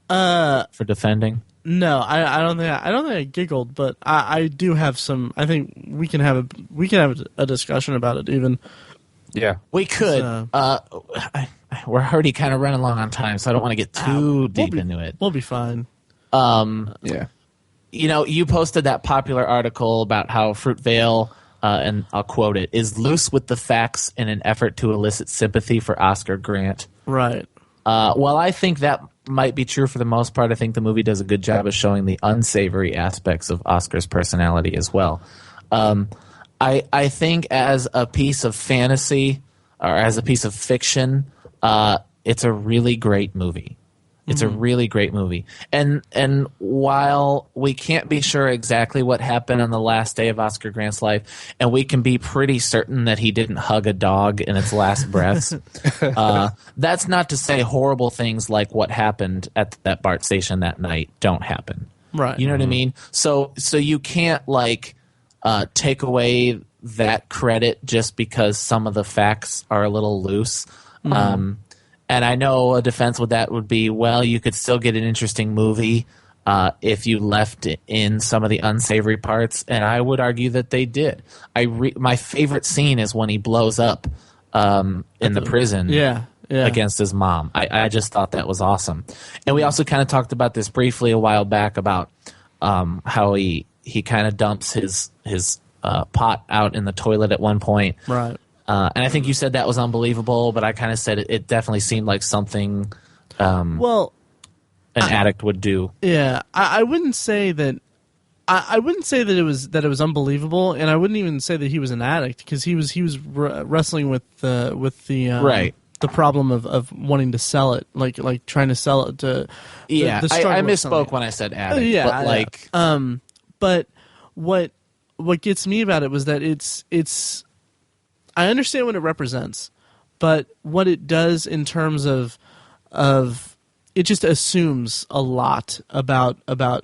For defending? No, I don't think I giggled, but I do have some. I think we can have a discussion about it even. Yeah, we could. We're already kind of running long on time, so I don't want to get too deep into it. We'll be fine. Yeah. You know, you posted that popular article about how Fruitvale, and I'll quote it, is loose with the facts in an effort to elicit sympathy for Oscar Grant. Right. Well, I think that might be true for the most part. I think the movie does a good job of showing the unsavory aspects of Oscar's personality as well. I think as a piece of fantasy or as a piece of fiction, it's a really great movie. It's a really great movie. And while we can't be sure exactly what happened on the last day of Oscar Grant's life, and we can be pretty certain that he didn't hug a dog in its last breaths, that's not to say horrible things like what happened at that BART station that night don't happen. Right. You know what I mean? So you can't take away that credit just because some of the facts are a little loose. Mm-hmm. And I know a defense with that would be, well, you could still get an interesting movie if you left in some of the unsavory parts, and I would argue that they did. My favorite scene is when he blows up in the prison against his mom. I just thought that was awesome. And we also kind of talked about this briefly a while back about how he kind of dumps his pot out in the toilet at one point. Right. And I think you said that was unbelievable, but I kind of said it definitely seemed like something an addict would do. Yeah, I wouldn't say that. I wouldn't say that it was unbelievable, and I wouldn't even say that he was an addict because he was wrestling with the right. the problem of wanting to sell it, like trying to sell it to. I misspoke when I said addict. But what gets me about it was that it's. I understand what it represents, but what it does in terms of it just assumes a lot about.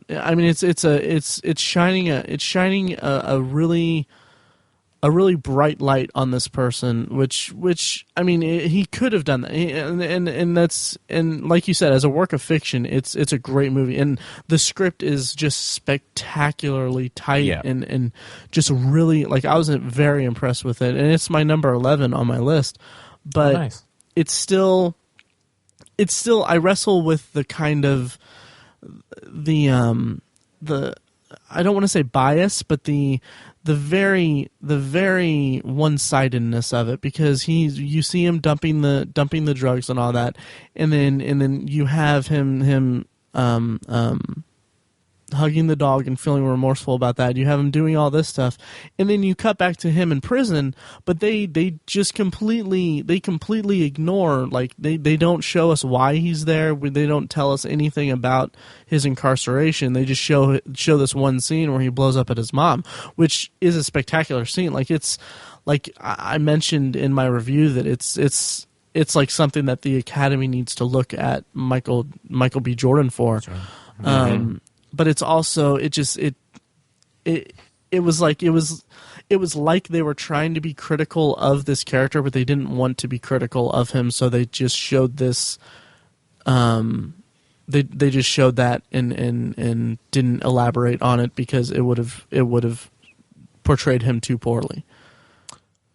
I mean, it's shining a really bright light on this person, which I mean, he could have done that, and like you said, as a work of fiction, it's a great movie, and the script is just spectacularly tight, and just really I was very impressed with it, and it's my number 11 on my list, but it's still I wrestle with the kind of the I don't want to say bias, but the very one-sidedness of it, because you see him dumping the drugs and all that, and then you have him hugging the dog and feeling remorseful about that. You have him doing all this stuff, and then you cut back to him in prison, but they just completely ignore, they don't show us why he's there. They don't tell us anything about his incarceration. They just show this one scene where he blows up at his mom, which is a spectacular scene. It's like I mentioned in my review that it's like something that the Academy needs to look at Michael B. Jordan for. That's right. But it's also it it was like they were trying to be critical of this character, but they didn't want to be critical of him, so they just showed this. They just showed that and didn't elaborate on it because it would have portrayed him too poorly.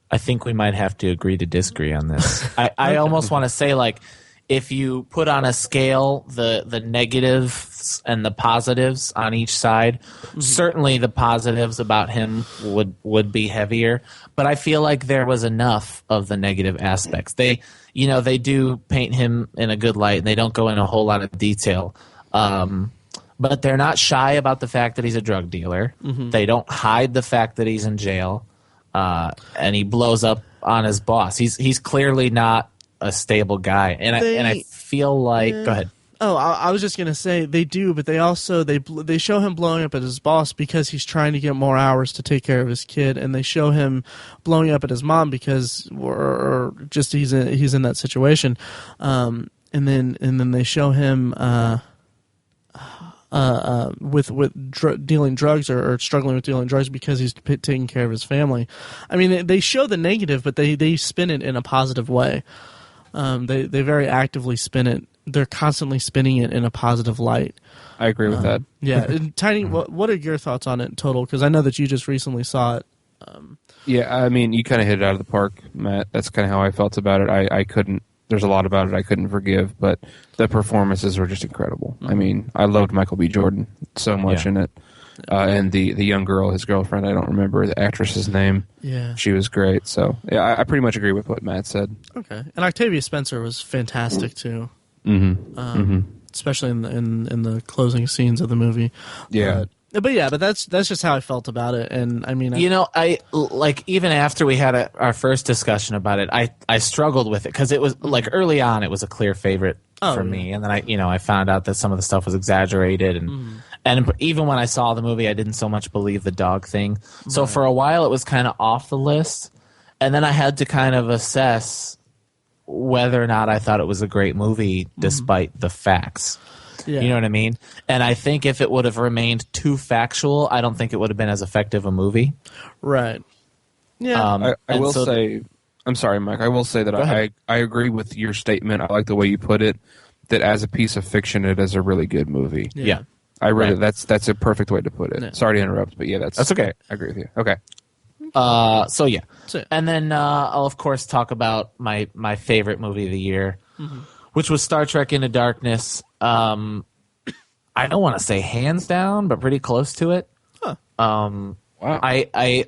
I think we might have to agree to disagree on this. I almost want to say, like, if you put on a scale the negatives and the positives on each side, certainly the positives about him would be heavier. But I feel like there was enough of the negative aspects. They do paint him in a good light, and they don't go in a whole lot of detail. But they're not shy about the fact that he's a drug dealer. They don't hide the fact that he's in jail. And he blows up on his boss. He's clearly not a stable guy, and I feel like go ahead. Oh, I was just gonna say they do, but they also they show him blowing up at his boss because he's trying to get more hours to take care of his kid, and they show him blowing up at his mom because or just he's in that situation, and then they show him dealing drugs or struggling with dealing drugs because he's taking care of his family. I mean, they show the negative, but they spin it in a positive way. They very actively spin it. They're constantly spinning it in a positive light. I agree with that. Yeah. And Tiny, what are your thoughts on it in total? Because I know that you just recently saw it. Yeah, I mean, you kind of hit it out of the park, Matt. That's kind of how I felt about it. I couldn't. There's a lot about it I couldn't forgive, but the performances were just incredible. I mean, I loved Michael B. Jordan so much in it. And the young girl, his girlfriend, I don't remember the actress's name. Yeah. She was great. So, yeah, I pretty much agree with what Matt said. Okay. And Octavia Spencer was fantastic, too. Especially in the closing scenes of the movie. Yeah. But that's just how I felt about it, and I mean, I like even after we had our first discussion about it, I struggled with it because it was like early on it was a clear favorite for me, and then I found out that some of the stuff was exaggerated, and even when I saw the movie, I didn't so much believe the dog thing. So for a while, it was kind of off the list, and then I had to kind of assess whether or not I thought it was a great movie despite the facts. Yeah. You know what I mean? And I think if it would have remained too factual, I don't think it would have been as effective a movie. Right. Yeah. I will say, I'm sorry, Mike. I will say that I agree with your statement. I like the way you put it, that as a piece of fiction, it is a really good movie. Yeah. I really that's a perfect way to put it. Yeah. Sorry to interrupt, but yeah, that's okay. I agree with you. Okay. So yeah. And then I'll of course talk about my favorite movie of the year, which was Star Trek Into Darkness. I don't want to say hands down, but pretty close to it. Huh. Wow. I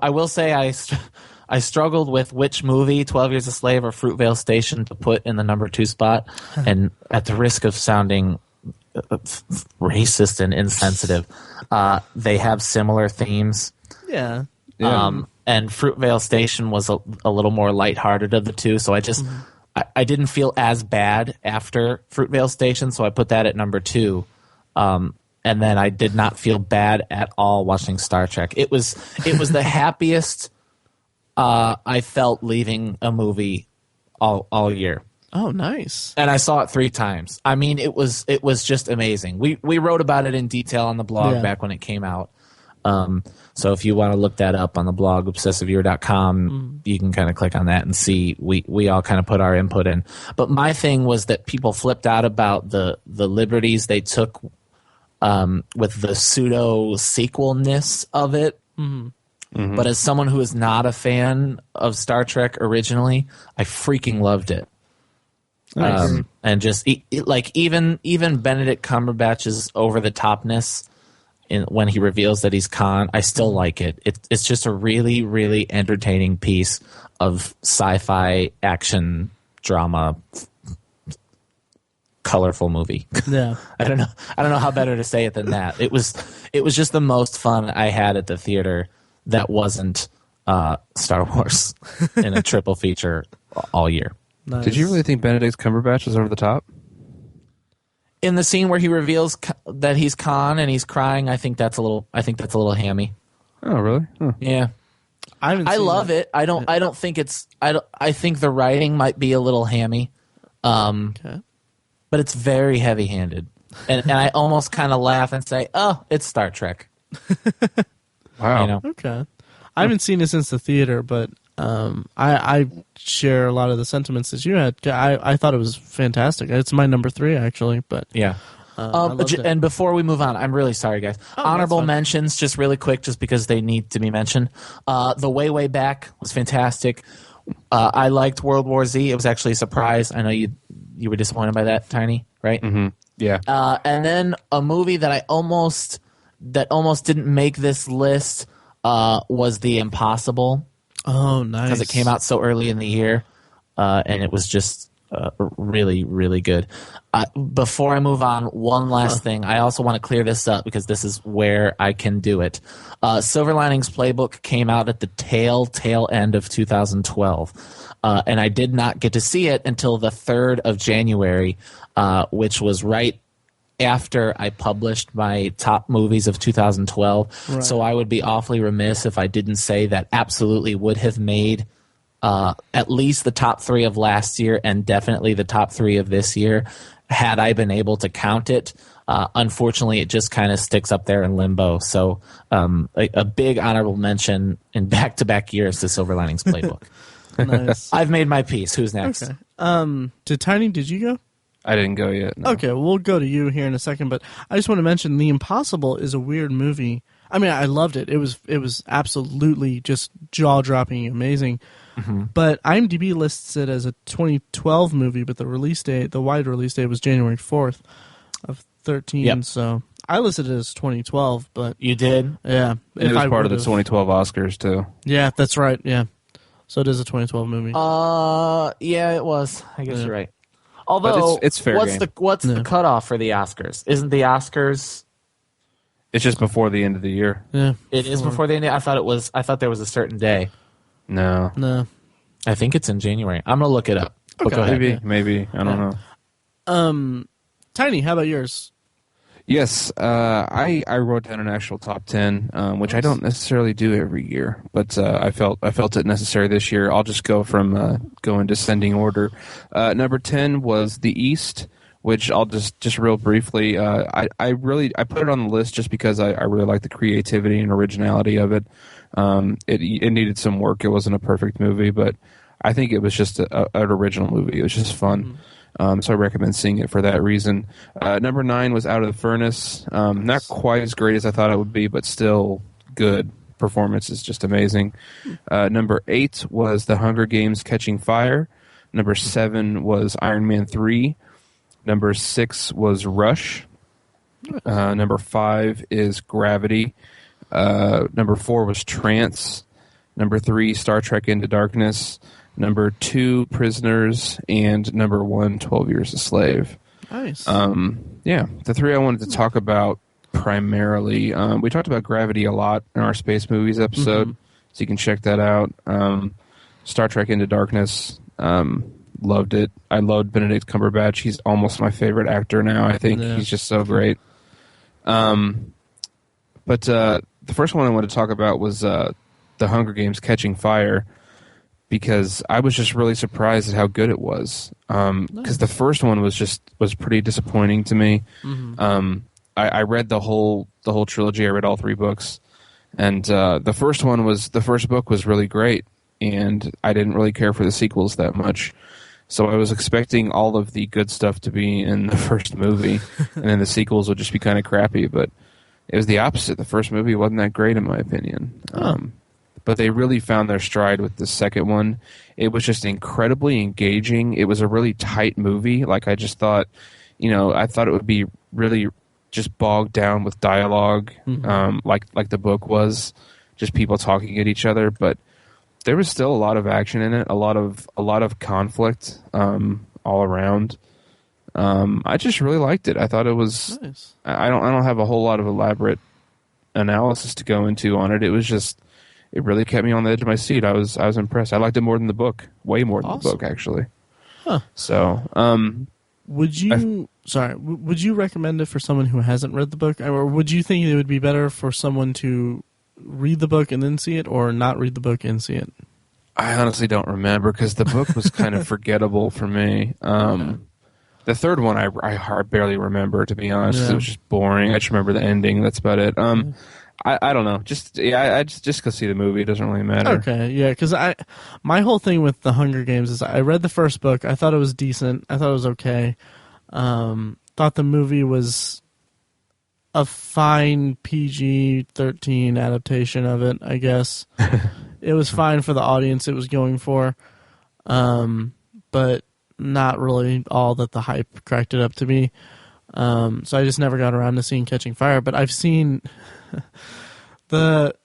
will say I struggled with which movie, 12 Years a Slave or Fruitvale Station, to put in the number 2 spot. And at the risk of sounding racist and insensitive, they have similar themes. Yeah. And Fruitvale Station was a little more lighthearted of the two, so I just I didn't feel as bad after Fruitvale Station, so I put that at number 2. And then I did not feel bad at all watching Star Trek. It was the happiest I felt leaving a movie all year. Oh, nice. And I saw it 3 times. I mean, it was just amazing. We wrote about it in detail on the blog back when it came out. So if you want to look that up on the blog, obsessiveviewer.com, you can kind of click on that and see we all kind of put our input in. But my thing was that people flipped out about the liberties they took with the pseudo sequelness of it. But as someone who is not a fan of Star Trek originally, I freaking loved it. Nice. And just like even Benedict Cumberbatch's over the topness when he reveals that he's Khan, I still like it. It's just a really, really entertaining piece of sci-fi action drama, colorful movie. Yeah. I don't know how better to say it than that. It was just the most fun I had at the theater that wasn't Star Wars in a triple feature all year. Nice. Did you really think Benedict Cumberbatch was over the top? In the scene where he reveals that he's Khan and he's crying, I think that's a little hammy. Oh, really? Huh. Yeah. I love it. I don't think it's. I think the writing might be a little hammy, but it's very heavy-handed, and I almost kind of laugh and say, "Oh, it's Star Trek." Wow. You know? Okay. I haven't seen it since the theater, but I share a lot of the sentiments that you had. I thought it was fantastic. It's my number 3, actually. But Yeah. I loved it. And before we move on, I'm really sorry, guys. Honorable fine. mentions, just really quick, just because they need to be mentioned. The Way Back was fantastic. I liked World War Z. It was actually a surprise. I know you were disappointed by that, Tiny, right? Mm-hmm. Yeah. And then a movie that almost didn't make this list was The Impossible. Oh, nice. Because it came out so early in the year, and it was just really, really good. Before I move on, one last thing. I also want to clear this up because this is where I can do it. Silver Linings Playbook came out at the tail end of 2012, and I did not get to see it until the 3rd of January, which was right after I published my top movies of 2012. Right. So I would be awfully remiss if I didn't say that absolutely would have made at least the top 3 of last year and definitely the top 3 of this year had I been able to count it. Unfortunately, it just kind of sticks up there in limbo. So a big honorable mention in back-to-back years to Silver Linings Playbook. Nice. I've made my piece. Who's next? Okay. Did you go? I didn't go yet. No. Okay, we'll go to you here in a second, but I just want to mention The Impossible is a weird movie. I mean, I loved it. It was absolutely just jaw-dropping amazing. Mm-hmm. But IMDb lists it as a 2012 movie, but the wide release date was January 4th of 13. Yep. So I listed it as 2012, but You did? yeah, It was part of the 2012 Oscars too. Yeah, that's right. Yeah, so it is a 2012 movie. Yeah, it was. I guess you're right. Although, But it's fair game. What's the cutoff for the Oscars? Isn't the Oscars? It's just before the end of the year. Yeah, It is before the end. I thought there was a certain day. No. I think it's in January. I'm gonna look it up. Okay. Go ahead. Maybe. I don't know. Tiny, how about yours? Yes, I wrote down an actual top 10, which I don't necessarily do every year, but I felt it necessary this year. I'll just go in descending order. Number 10 was The East, which I'll just real briefly. I put it on the list just because I really like the creativity and originality of it. It needed some work. It wasn't a perfect movie, but I think it was just an original movie. It was just fun. Mm-hmm. So I recommend seeing it for that reason. Number 9 was Out of the Furnace. Not quite as great as I thought it would be, but still good. Performance is just amazing. Number 8 was The Hunger Games: Catching Fire. Number 7 was Iron Man 3. Number 6 was Rush. Number 5 is Gravity. Number 4 was Trance. Number 3, Star Trek Into Darkness. Number 2, Prisoners, and number 1, 12 Years a Slave. Nice. Yeah, the 3 I wanted to talk about primarily. We talked about Gravity a lot in our Space Movies episode, so you can check that out. Star Trek Into Darkness, loved it. I loved Benedict Cumberbatch. He's almost my favorite actor now, I think. Yeah. He's just so great. But the first one I wanted to talk about was The Hunger Games: Catching Fire, because I was just really surprised at how good it was. Because the first one was pretty disappointing to me. Mm-hmm. I read the whole trilogy. I read all 3 books, and the first book was really great, and I didn't really care for the sequels that much. So I was expecting all of the good stuff to be in the first movie, and then the sequels would just be kind of crappy. But it was the opposite. The first movie wasn't that great, in my opinion. But they really found their stride with the second one. It was just incredibly engaging. It was a really tight movie. Like, I just thought, I thought it would be really just bogged down with dialogue, like the book was, just people talking at each other. But there was still a lot of action in it, a lot of conflict all around. I just really liked it. I thought it was nice. I don't have a whole lot of elaborate analysis to go into on it. It was just, it really kept me on the edge of my seat. I was impressed. I liked it more than the book, way more than the book, actually. Huh. So, would you recommend it for someone who hasn't read the book, or would you think it would be better for someone to read the book and then see it, or not read the book and see it? I honestly don't remember, because the book was kind of forgettable for me. The third one I barely remember, to be honest. Yeah. It was just boring. I just remember the ending. That's about it. I don't know. I just go see the movie. It doesn't really matter. Okay, yeah, because my whole thing with the Hunger Games is I read the first book. I thought it was decent. I thought it was okay. Thought the movie was a fine PG-13 adaptation of it, I guess. It was fine for the audience it was going for, but not really all that the hype cracked it up to be. So I just never got around to seeing Catching Fire, but I've seen the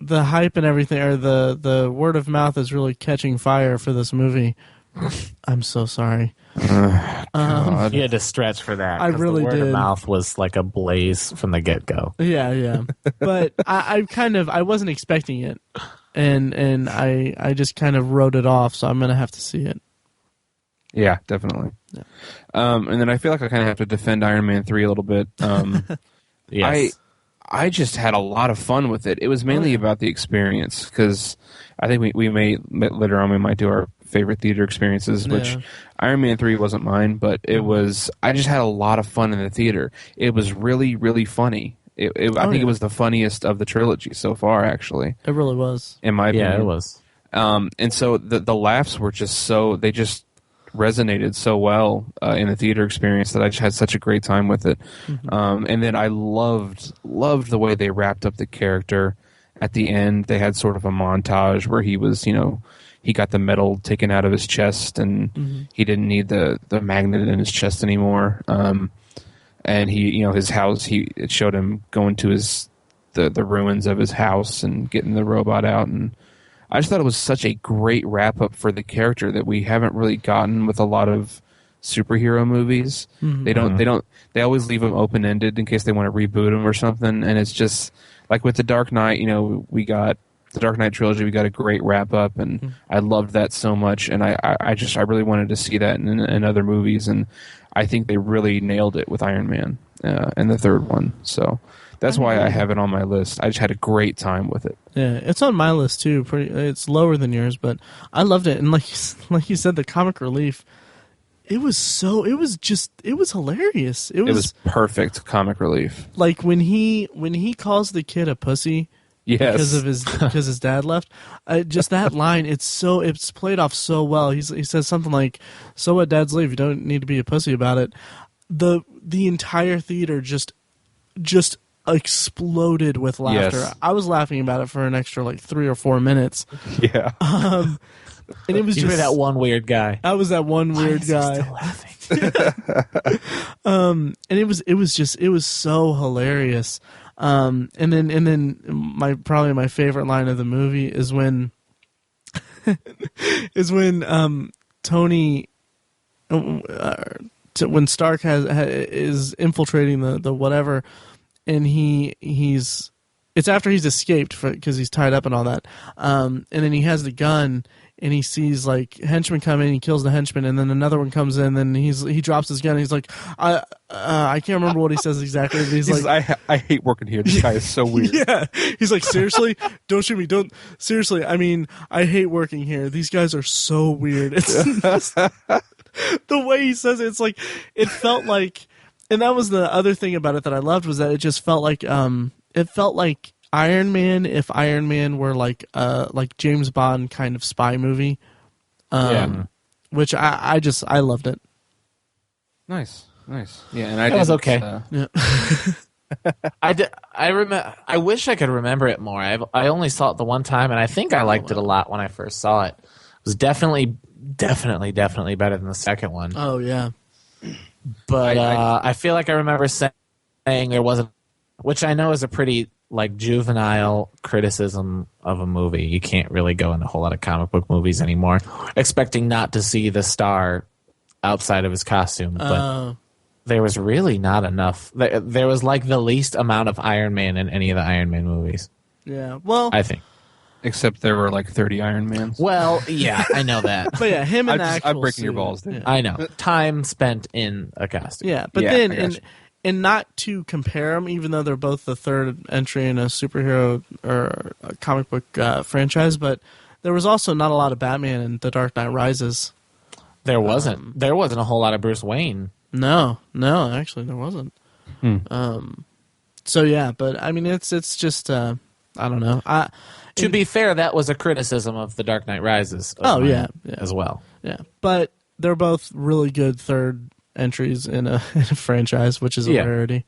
hype and everything, or the word of mouth is really catching fire for this movie. I'm so sorry. You had to stretch for that. I really the word did. of mouth was like a blaze from the get-go. Yeah. But I wasn't expecting it, and I just kind of wrote it off, so I'm going to have to see it. Yeah, definitely. Yeah. And then I feel like I kind of have to defend Iron Man 3 a little bit. Yes. I just had a lot of fun with it. It was mainly about the experience, because I think we may, later on, we might do our favorite theater experiences, which Iron Man 3 wasn't mine, but it was, I just had a lot of fun in the theater. It was really, really funny. I think it was the funniest of the trilogy so far, actually. It really was. In my opinion. Yeah, it was. And so the laughs were just they just resonated so well in the theater experience that I just had such a great time with it. Mm-hmm. And then I loved the way they wrapped up the character. At the end, they had sort of a montage where he was, he got the metal taken out of his chest, and he didn't need the magnet in his chest anymore. And he, his house, it showed him going to the ruins of his house and getting the robot out, and I just thought it was such a great wrap up for the character that we haven't really gotten with a lot of superhero movies. Mm-hmm. They always leave them open ended in case they want to reboot them or something. And it's just like with the Dark Knight, we got the Dark Knight trilogy. We got a great wrap up, and I loved that so much. And I really wanted to see that in other movies, and I think they really nailed it with Iron Man and the third one. So that's why I have it on my list. I just had a great time with it. Yeah, it's on my list too. It's lower than yours, but I loved it. And like you said, the comic relief, it was hilarious. It was perfect comic relief. Like when he calls the kid a pussy, yes, because his dad left. Just that line, it's played off so well. He says something like, "So what? Dad's leave. You don't need to be a pussy about it." The entire theater just exploded with laughter. Yes. I was laughing about it for an extra 3 or 4 minutes. Yeah. And it was you were that one weird guy. I was that one weird guy. Still laughing? And it was so hilarious. And then probably my favorite line of the movie is when Tony when Stark is infiltrating the whatever. And it's after he's escaped because he's tied up and all that. And then he has the gun, and he sees henchmen come in, he kills the henchman, and then another one comes in, and he drops his gun, and he's like, I can't remember what he says exactly, but he's like, I hate working here. This guy is so weird. Yeah. He's like, seriously? Don't shoot me. Don't. Seriously, I mean, I hate working here. These guys are so weird. It's just, the way he says it, it felt like. And that was the other thing about it that I loved, was that it just felt like Iron Man, if Iron Man were like James Bond kind of spy movie, which I loved it. Nice. Yeah, and it was okay. Yeah. I wish I could remember it more. I only saw it the one time, and I think I liked it a lot when I first saw it. It was definitely better than the second one. Oh yeah. But I feel like I remember saying there wasn't, which I know is a pretty juvenile criticism of a movie. You can't really go into a whole lot of comic book movies anymore expecting not to see the star outside of his costume. But there was really not enough. There was the least amount of Iron Man in any of the Iron Man movies. Yeah, well, I think. Except there were 30 Iron Mans. Well, yeah, I know that. But yeah, him in the actual I'm breaking suit. your balls, dude. Yeah. I know. Time spent in a costume. Yeah, but Yeah, then, and not to compare them, even though they're both the third entry in a superhero or a comic book franchise, but there was also not a lot of Batman in The Dark Knight Rises. There wasn't. There wasn't a whole lot of Bruce Wayne. No, actually there wasn't. So yeah, but I mean, it's just I don't know. To be fair, that was a criticism of The Dark Knight Rises. As well. Yeah, but they're both really good third entries in a franchise, which is a rarity.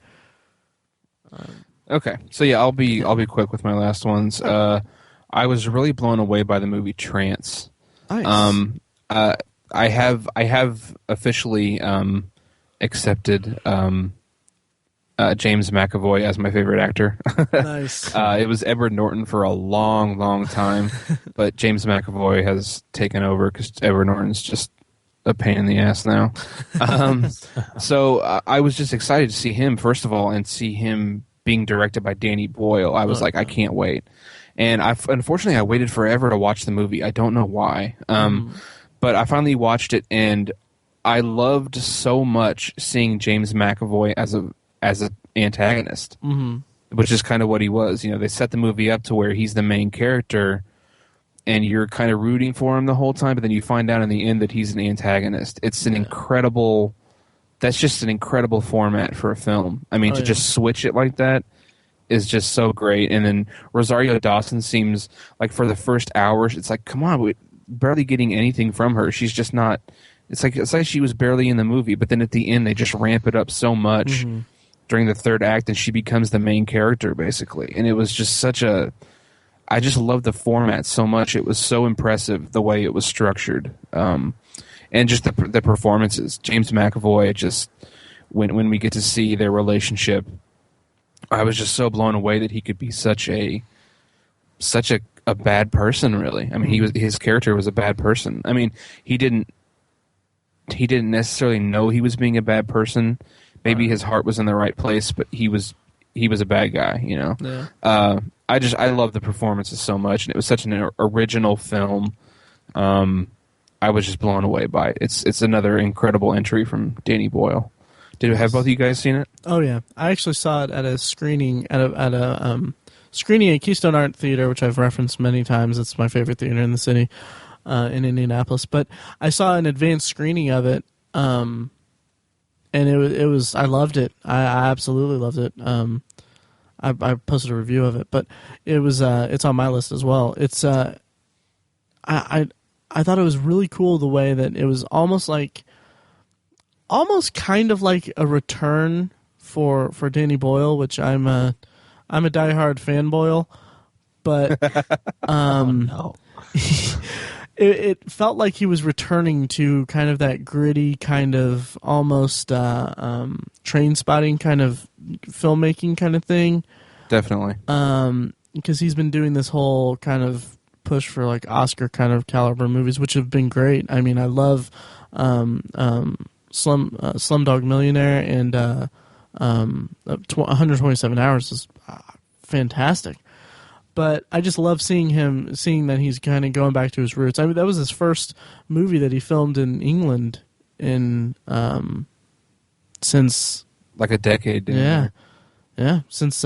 Okay, so yeah, I'll be quick with my last ones. I was really blown away by the movie Trance. Nice. I have officially accepted James McAvoy as my favorite actor. Nice. It was Edward Norton for a long, long time, but James McAvoy has taken over because Edward Norton's just a pain in the ass now. So I was just excited to see him, first of all, and see him being directed by Danny Boyle. I was I can't wait. And unfortunately, I waited forever to watch the movie. I don't know why. But I finally watched it, and I loved so much seeing James McAvoy as an antagonist, which is kind of what he was. You know, they set the movie up to where he's the main character, and you're kind of rooting for him the whole time, but then you find out in the end that he's an antagonist. It's an incredible... That's just an incredible format for a film. I mean, just switch it like that is just so great. And then Rosario Dawson seems like for the first hour, it's like, come on, we're barely getting anything from her. She's just not... It's like she was barely in the movie, but then at the end they just ramp it up so much during the third act, and she becomes the main character basically. And it was just such a... I just loved the format so much. It was so impressive the way it was structured, and just the performances. James McAvoy, just when we get to see their relationship, I was just so blown away that he could be such a bad person. Really, I mean, his character was a bad person. I mean, he didn't necessarily know he was being a bad person. Maybe his heart was in the right place, but he was a bad guy. You know. Yeah. I love the performances so much, and it was such an original film. I was just blown away by it. It's another incredible entry from Danny Boyle. Have both of you guys seen it? Oh yeah, I actually saw it at a screening screening at Keystone Art Theater, which I've referenced many times. It's my favorite theater in the city, in Indianapolis. But I saw an advanced screening of it, and it was I loved it. I absolutely loved it. I posted a review of it, but it was it's on my list as well. It's I thought it was really cool the way that it was almost kind of like a return for Danny Boyle, which I'm a diehard fanboy, but no. It felt like he was returning to kind of that gritty kind of almost train spotting kind of filmmaking kind of thing. Definitely. Because he's been doing this whole kind of push for like Oscar kind of caliber movies, which have been great. I mean, I love Slumdog Millionaire, and 127 Hours is fantastic. But I just love seeing that he's kind of going back to his roots. I mean, that was his first movie that he filmed in England since like a decade. Yeah. Since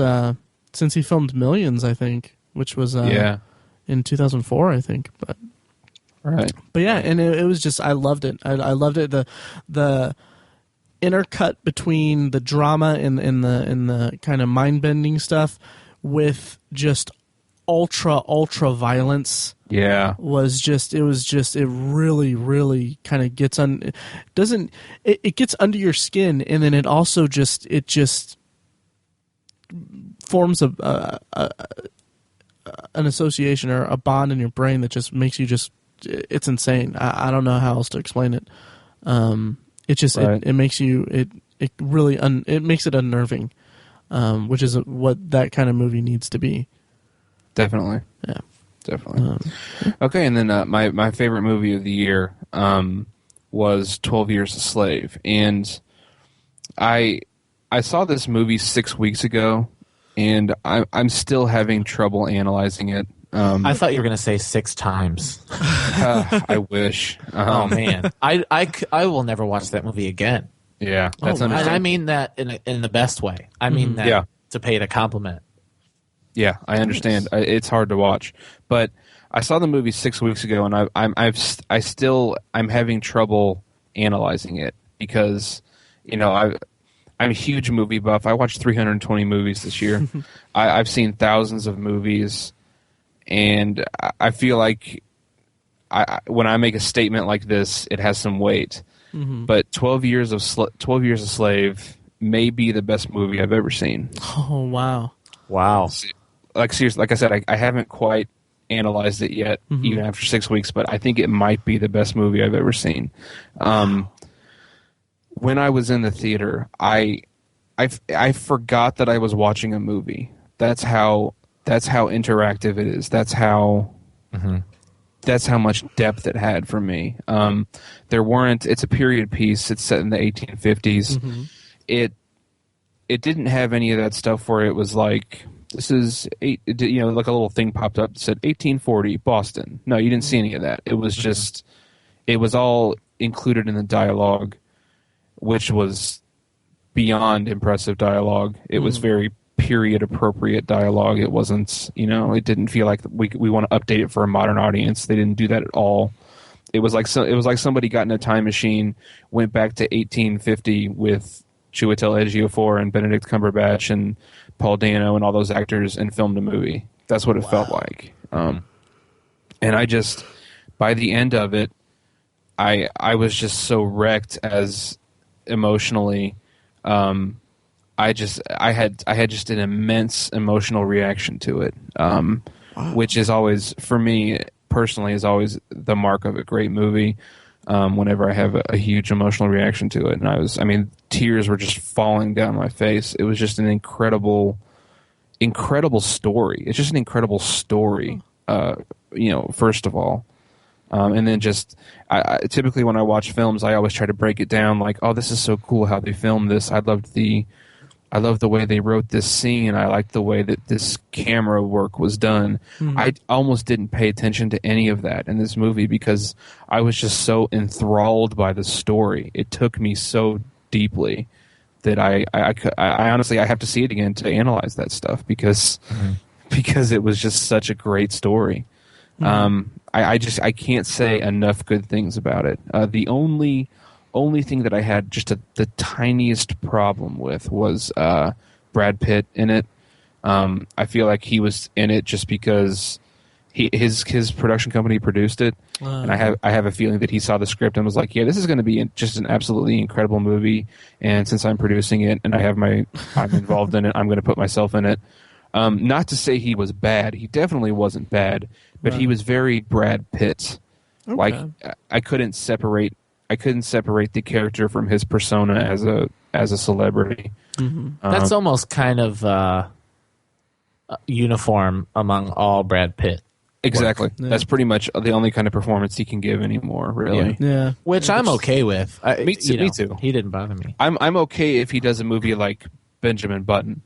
he filmed Millions, I think, which was in 2004, I think. But yeah, and it was just I loved it. I loved it. The intercut between the drama and the kind of mind bending stuff with just ultra violence it really kind of gets it gets under your skin, and then it also just forms an association or a bond in your brain that just makes you it's insane. I don't know how else to explain it. It makes you it really it makes it unnerving, which is what that kind of movie needs to be. Definitely. Yeah. Definitely. Okay, and then my favorite movie of the year was 12 Years a Slave. And I saw this movie 6 weeks ago, and I'm still having trouble analyzing it. I thought you were going to say 6 times. I wish. Oh, man. I will never watch that movie again. Yeah, that's understandable. And I mean that in the best way. I mean that to pay it a compliment. Yeah, I understand. It's hard to watch, but I saw the movie 6 weeks ago, and I'm having trouble analyzing it because, I I'm a huge movie buff. I watched 320 movies this year. I've seen thousands of movies, and I feel like when I make a statement like this, it has some weight. Mm-hmm. But 12 Years a Slave may be the best movie I've ever seen. Oh, wow. Wow. Like seriously, like I said, I haven't quite analyzed it yet, even after 6 weeks, but I think it might be the best movie I've ever seen. When I was in the theater, I forgot that I was watching a movie. That's how interactive it is. That's how much depth it had for me. It's a period piece. It's set in the 1850s. Mm-hmm. It didn't have any of that stuff where it was like, this is like a little thing popped up that said 1840 Boston. No, you didn't see any of that. It was just, it was all included in the dialogue, which was beyond impressive dialogue. It was very period appropriate dialogue. It wasn't, it didn't feel like we want to update it for a modern audience. They didn't do that at all. It was like somebody got in a time machine, went back to 1850 with Chiwetel Ejiofor and Benedict Cumberbatch and Paul Dano and all those actors and filmed a movie. That's what it felt like. And I just, by the end of it, I was just so wrecked as emotionally. I had just an immense emotional reaction to it, which is always, for me personally, is always the mark of a great movie. Whenever I have a huge emotional reaction to it, and tears were just falling down my face. It was just an incredible story. It's just an incredible story, first of all. And then just, I typically when I watch films, I always try to break it down like, oh, this is so cool how they filmed this. I love the way they wrote this scene. I like the way that this camera work was done. Mm-hmm. I almost didn't pay attention to any of that in this movie because I was just so enthralled by the story. It took me so deeply that I honestly, I have to see it again to analyze that stuff because it was just such a great story. Mm-hmm. I can't say enough good things about it. The only thing that I had just the tiniest problem with was Brad Pitt in it. I feel like he was in it just because his production company produced it, and I have a feeling that he saw the script and was like, yeah, this is going to be just an absolutely incredible movie, and since I'm producing it and I'm involved in it, I'm going to put myself in it. Not to say he was bad. He definitely wasn't bad, but he was very Brad Pitt. Okay. Like I couldn't separate the character from his persona as a celebrity. Mm-hmm. That's almost kind of uniform among all Brad Pitt. Exactly. Yeah. That's pretty much the only kind of performance he can give anymore, really. Yeah. Which I'm okay with. Me too. He didn't bother me. I'm okay if he does a movie like Benjamin Button,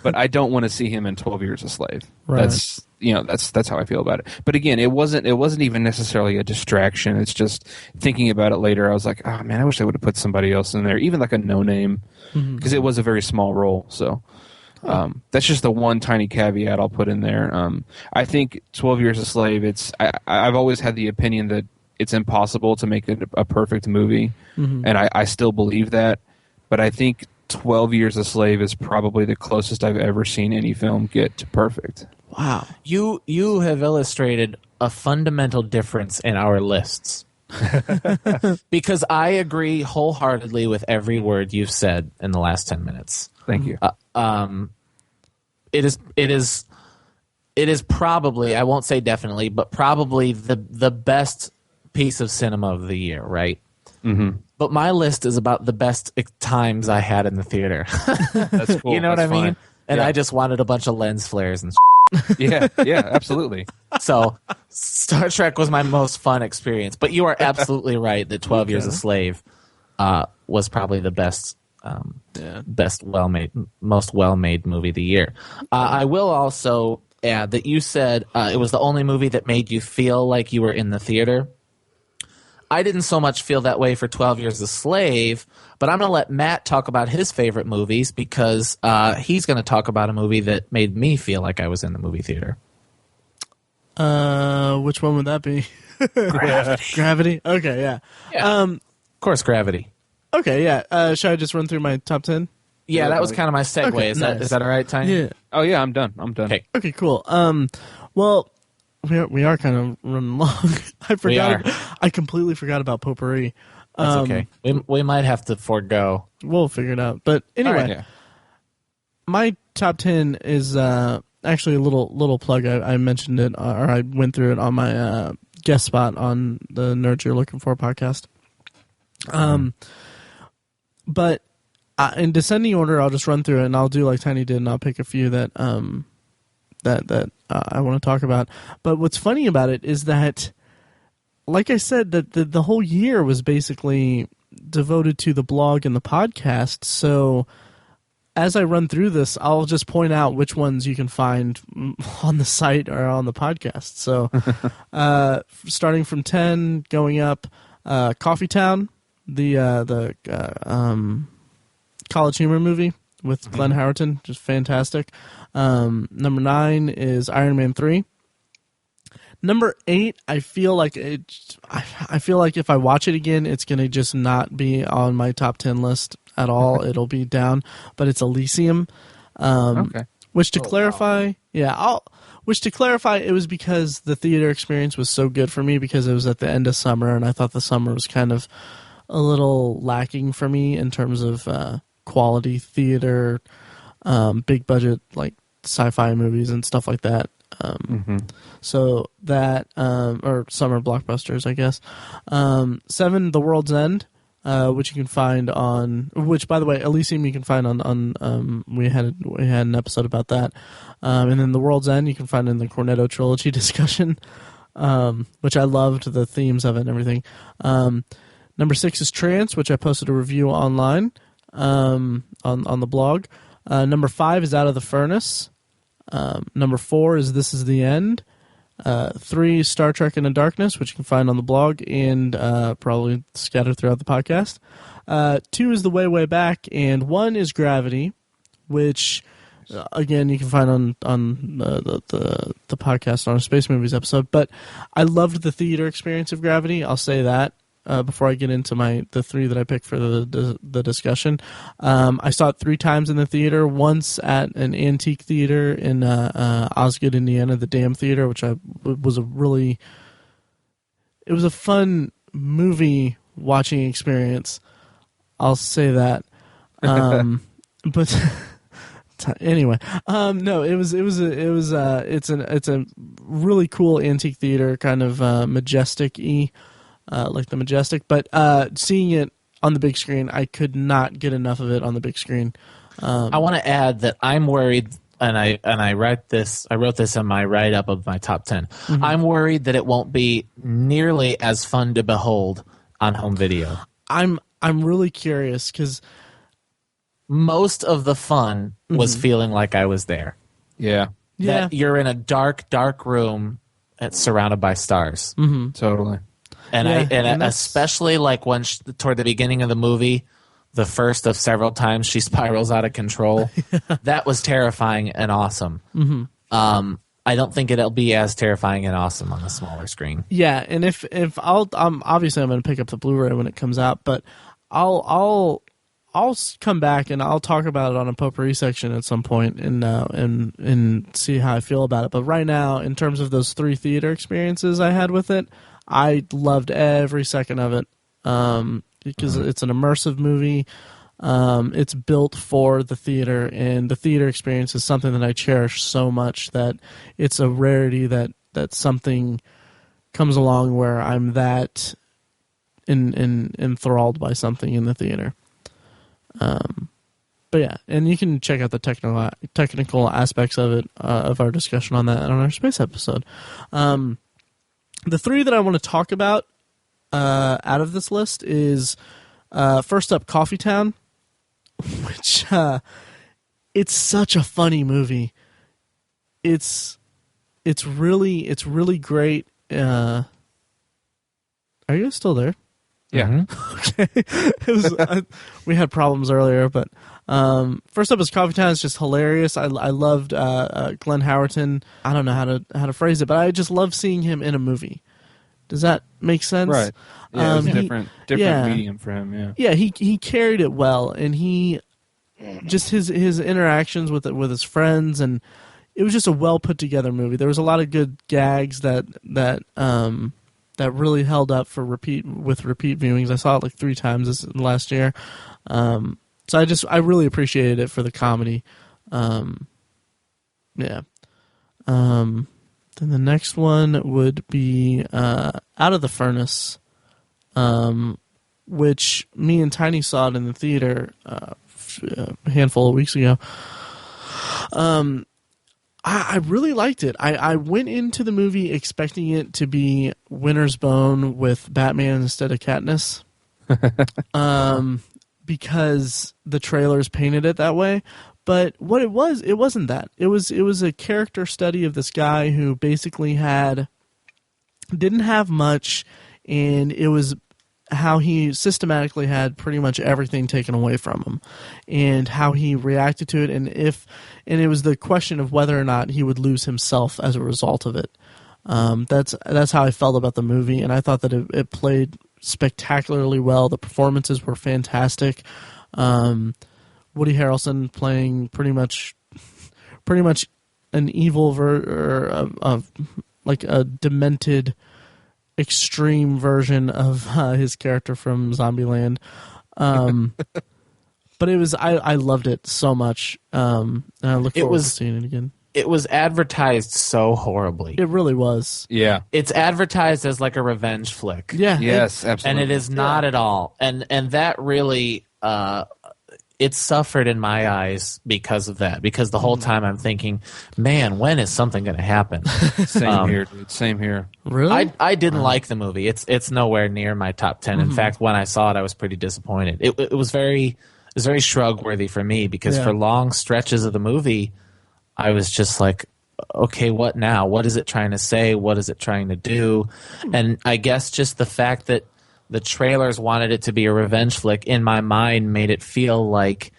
but I don't want to see him in 12 Years a Slave. Right. That's how I feel about it. But again, it wasn't even necessarily a distraction. It's just thinking about it later, I was like, oh man, I wish I would have put somebody else in there, even like a no name, because it was a very small role. So that's just the one tiny caveat I'll put in there. I think 12 Years a Slave, I've always had the opinion that it's impossible to make it a perfect movie, and I still believe that. But I think 12 Years a Slave is probably the closest I've ever seen any film get to perfect. Wow. You have illustrated a fundamental difference in our lists. Because I agree wholeheartedly with every word you've said in the last 10 minutes. Thank you. It is probably, I won't say definitely, but probably the best piece of cinema of the year, right? Mm-hmm. But my list is about the best times I had in the theater. That's cool. You know what I mean? Fine. And yeah. I just wanted a bunch of lens flares and yeah, absolutely. So Star Trek was my most fun experience. But you are absolutely right that 12 Years a Slave was probably the best most well-made movie of the year. I will also add that you said it was the only movie that made you feel like you were in the theater. I didn't so much feel that way for 12 Years a Slave, but I'm going to let Matt talk about his favorite movies because he's going to talk about a movie that made me feel like I was in the movie theater. Which one would that be? Gravity. Gravity? Okay, yeah. Of course, Gravity. Okay, yeah. Should I just run through my top 10? Yeah, that was kind of my segue. Okay, is nice. that all right, Tiny? Yeah. Oh yeah, I'm done. Okay. Okay, cool. Well, we are kind of running long. I forgot. I completely forgot about potpourri. That's okay. We might have to forego. We'll figure it out. But anyway, All right, yeah. my top 10 is actually a little plug. I mentioned it, or I went through it on my guest spot on the Nerds You're Looking For podcast. But in descending order, I'll just run through it, and I'll do like Tiny did, and I'll pick a few that I want to talk about. But what's funny about it is that, like I said, that the whole year was basically devoted to the blog and the podcast. So as I run through this, I'll just point out which ones you can find on the site or on the podcast. So starting from 10, going up, Coffee Town, the College Humor movie with Glenn Howerton, just fantastic. Number 9 is Iron Man 3. Number 8, I feel like if I watch it again, it's gonna just not be on my top 10 list at all. It'll be down, but it's Elysium. Okay. Which to clarify, it was because the theater experience was so good for me because it was at the end of summer, and I thought the summer was kind of a little lacking for me in terms of quality theater, big budget like sci-fi movies and stuff like that. So that or summer blockbusters, I guess. 7, The World's End, which you can find on. Which, by the way, Elysium you can find on. We had an episode about that, and then The World's End you can find in the Cornetto trilogy discussion, which I loved the themes of it and everything. Number 6 is Trance, which I posted a review online on the blog. Number 5 is Out of the Furnace. Number 4 is This Is the End. 3 is Star Trek Into Darkness, which you can find on the blog and probably scattered throughout the podcast. 2 is The Way, Way Back, and 1 is Gravity, which again you can find on the podcast on a Space Movies episode. But I loved the theater experience of Gravity. I'll say that. Before I get into the 3 that I picked for the discussion. I saw it 3 times in the theater, once at an antique theater in Osgood, Indiana, the Dam Theater, which was a fun movie watching experience. I'll say that. But anyway, no, it's a really cool antique theater, kind of majestic-y. Like the Majestic, but seeing it on the big screen, I could not get enough of it on the big screen. I want to add that I'm worried, and I wrote this in my write-up of my top 10. Mm-hmm. I'm worried that it won't be nearly as fun to behold on home video. I'm really curious because most of the fun was feeling like I was there. Yeah. That you're in a dark room that's surrounded by stars. Mm-hmm. Totally. And especially like when toward the beginning of the movie, the first of several times she spirals out of control, that was terrifying and awesome. Mm-hmm. I don't think it'll be as terrifying and awesome on the smaller screen. Yeah, and if obviously I'm going to pick up the Blu-ray when it comes out, but I'll come back and I'll talk about it on a potpourri section at some point and see how I feel about it. But right now, in terms of those 3 theater experiences I had with it, I loved every second of it because it's an immersive movie. It's built for the theater, and the theater experience is something that I cherish so much that it's a rarity that something comes along where I'm that enthralled by something in the theater. But yeah, and you can check out the technical aspects of it of our discussion on that on our space episode. The 3 that I want to talk about out of this list is first up, Coffee Town, which it's such a funny movie. It's really great. Are you guys still there? Yeah. Okay. It was we had problems earlier, but first up is Coffee Town. It's just hilarious. I loved Glenn Howerton. I don't know how to phrase it, but I just love seeing him in a movie. Does that make sense? Right. Yeah, it was different yeah. medium for him. Yeah. Yeah, he carried it well, and he just his interactions with his friends, and it was just a well put together movie. There was a lot of good gags that really held up for repeat viewings. I saw it like 3 times last year, so I really appreciated it for the comedy. Yeah. Then the next one would be Out of the Furnace, which me and Tiny saw it in the theater a handful of weeks ago. I really liked it. I went into the movie expecting it to be Winter's Bone with Batman instead of Katniss, because the trailers painted it that way. But what it wasn't that. It was a character study of this guy who basically didn't have much, and it was how he systematically had pretty much everything taken away from him, and how he reacted to it, and it was the question of whether or not he would lose himself as a result of it. That's how I felt about the movie, and I thought that it played spectacularly well. The performances were fantastic. Woody Harrelson playing pretty much an evil of like a demented, extreme version of his character from Zombieland. But it was I loved it so much. And I look forward to seeing it again. It was advertised so horribly. It really was. Yeah. It's advertised as like a revenge flick. Yeah. Yes, absolutely. And it is not at all. And that really it suffered in my eyes because of that. Because the whole time I'm thinking, man, when is something going to happen? Same here, dude. Same here. Really? I didn't like the movie. It's nowhere near my top 10. In fact, when I saw it, I was pretty disappointed. It was very shrug worthy for me because for long stretches of the movie, I was just like, okay, what now? What is it trying to say? What is it trying to do? And I guess just the fact that the trailers wanted it to be a revenge flick in my mind made it feel like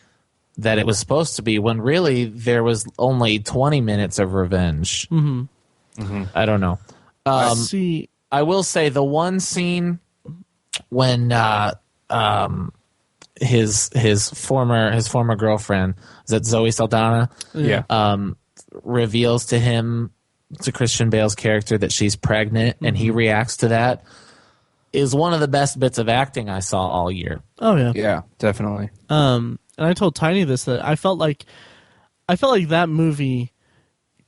that it was supposed to be, when really there was only 20 minutes of revenge. I don't know. I will say the one scene when his former girlfriend, is that Zoe Saldana? Yeah. Reveals to him, to Christian Bale's character, that she's pregnant, and he reacts to that, is one of the best bits of acting I saw all year. Oh yeah. Yeah, definitely. And I told Tiny this, that I felt like that movie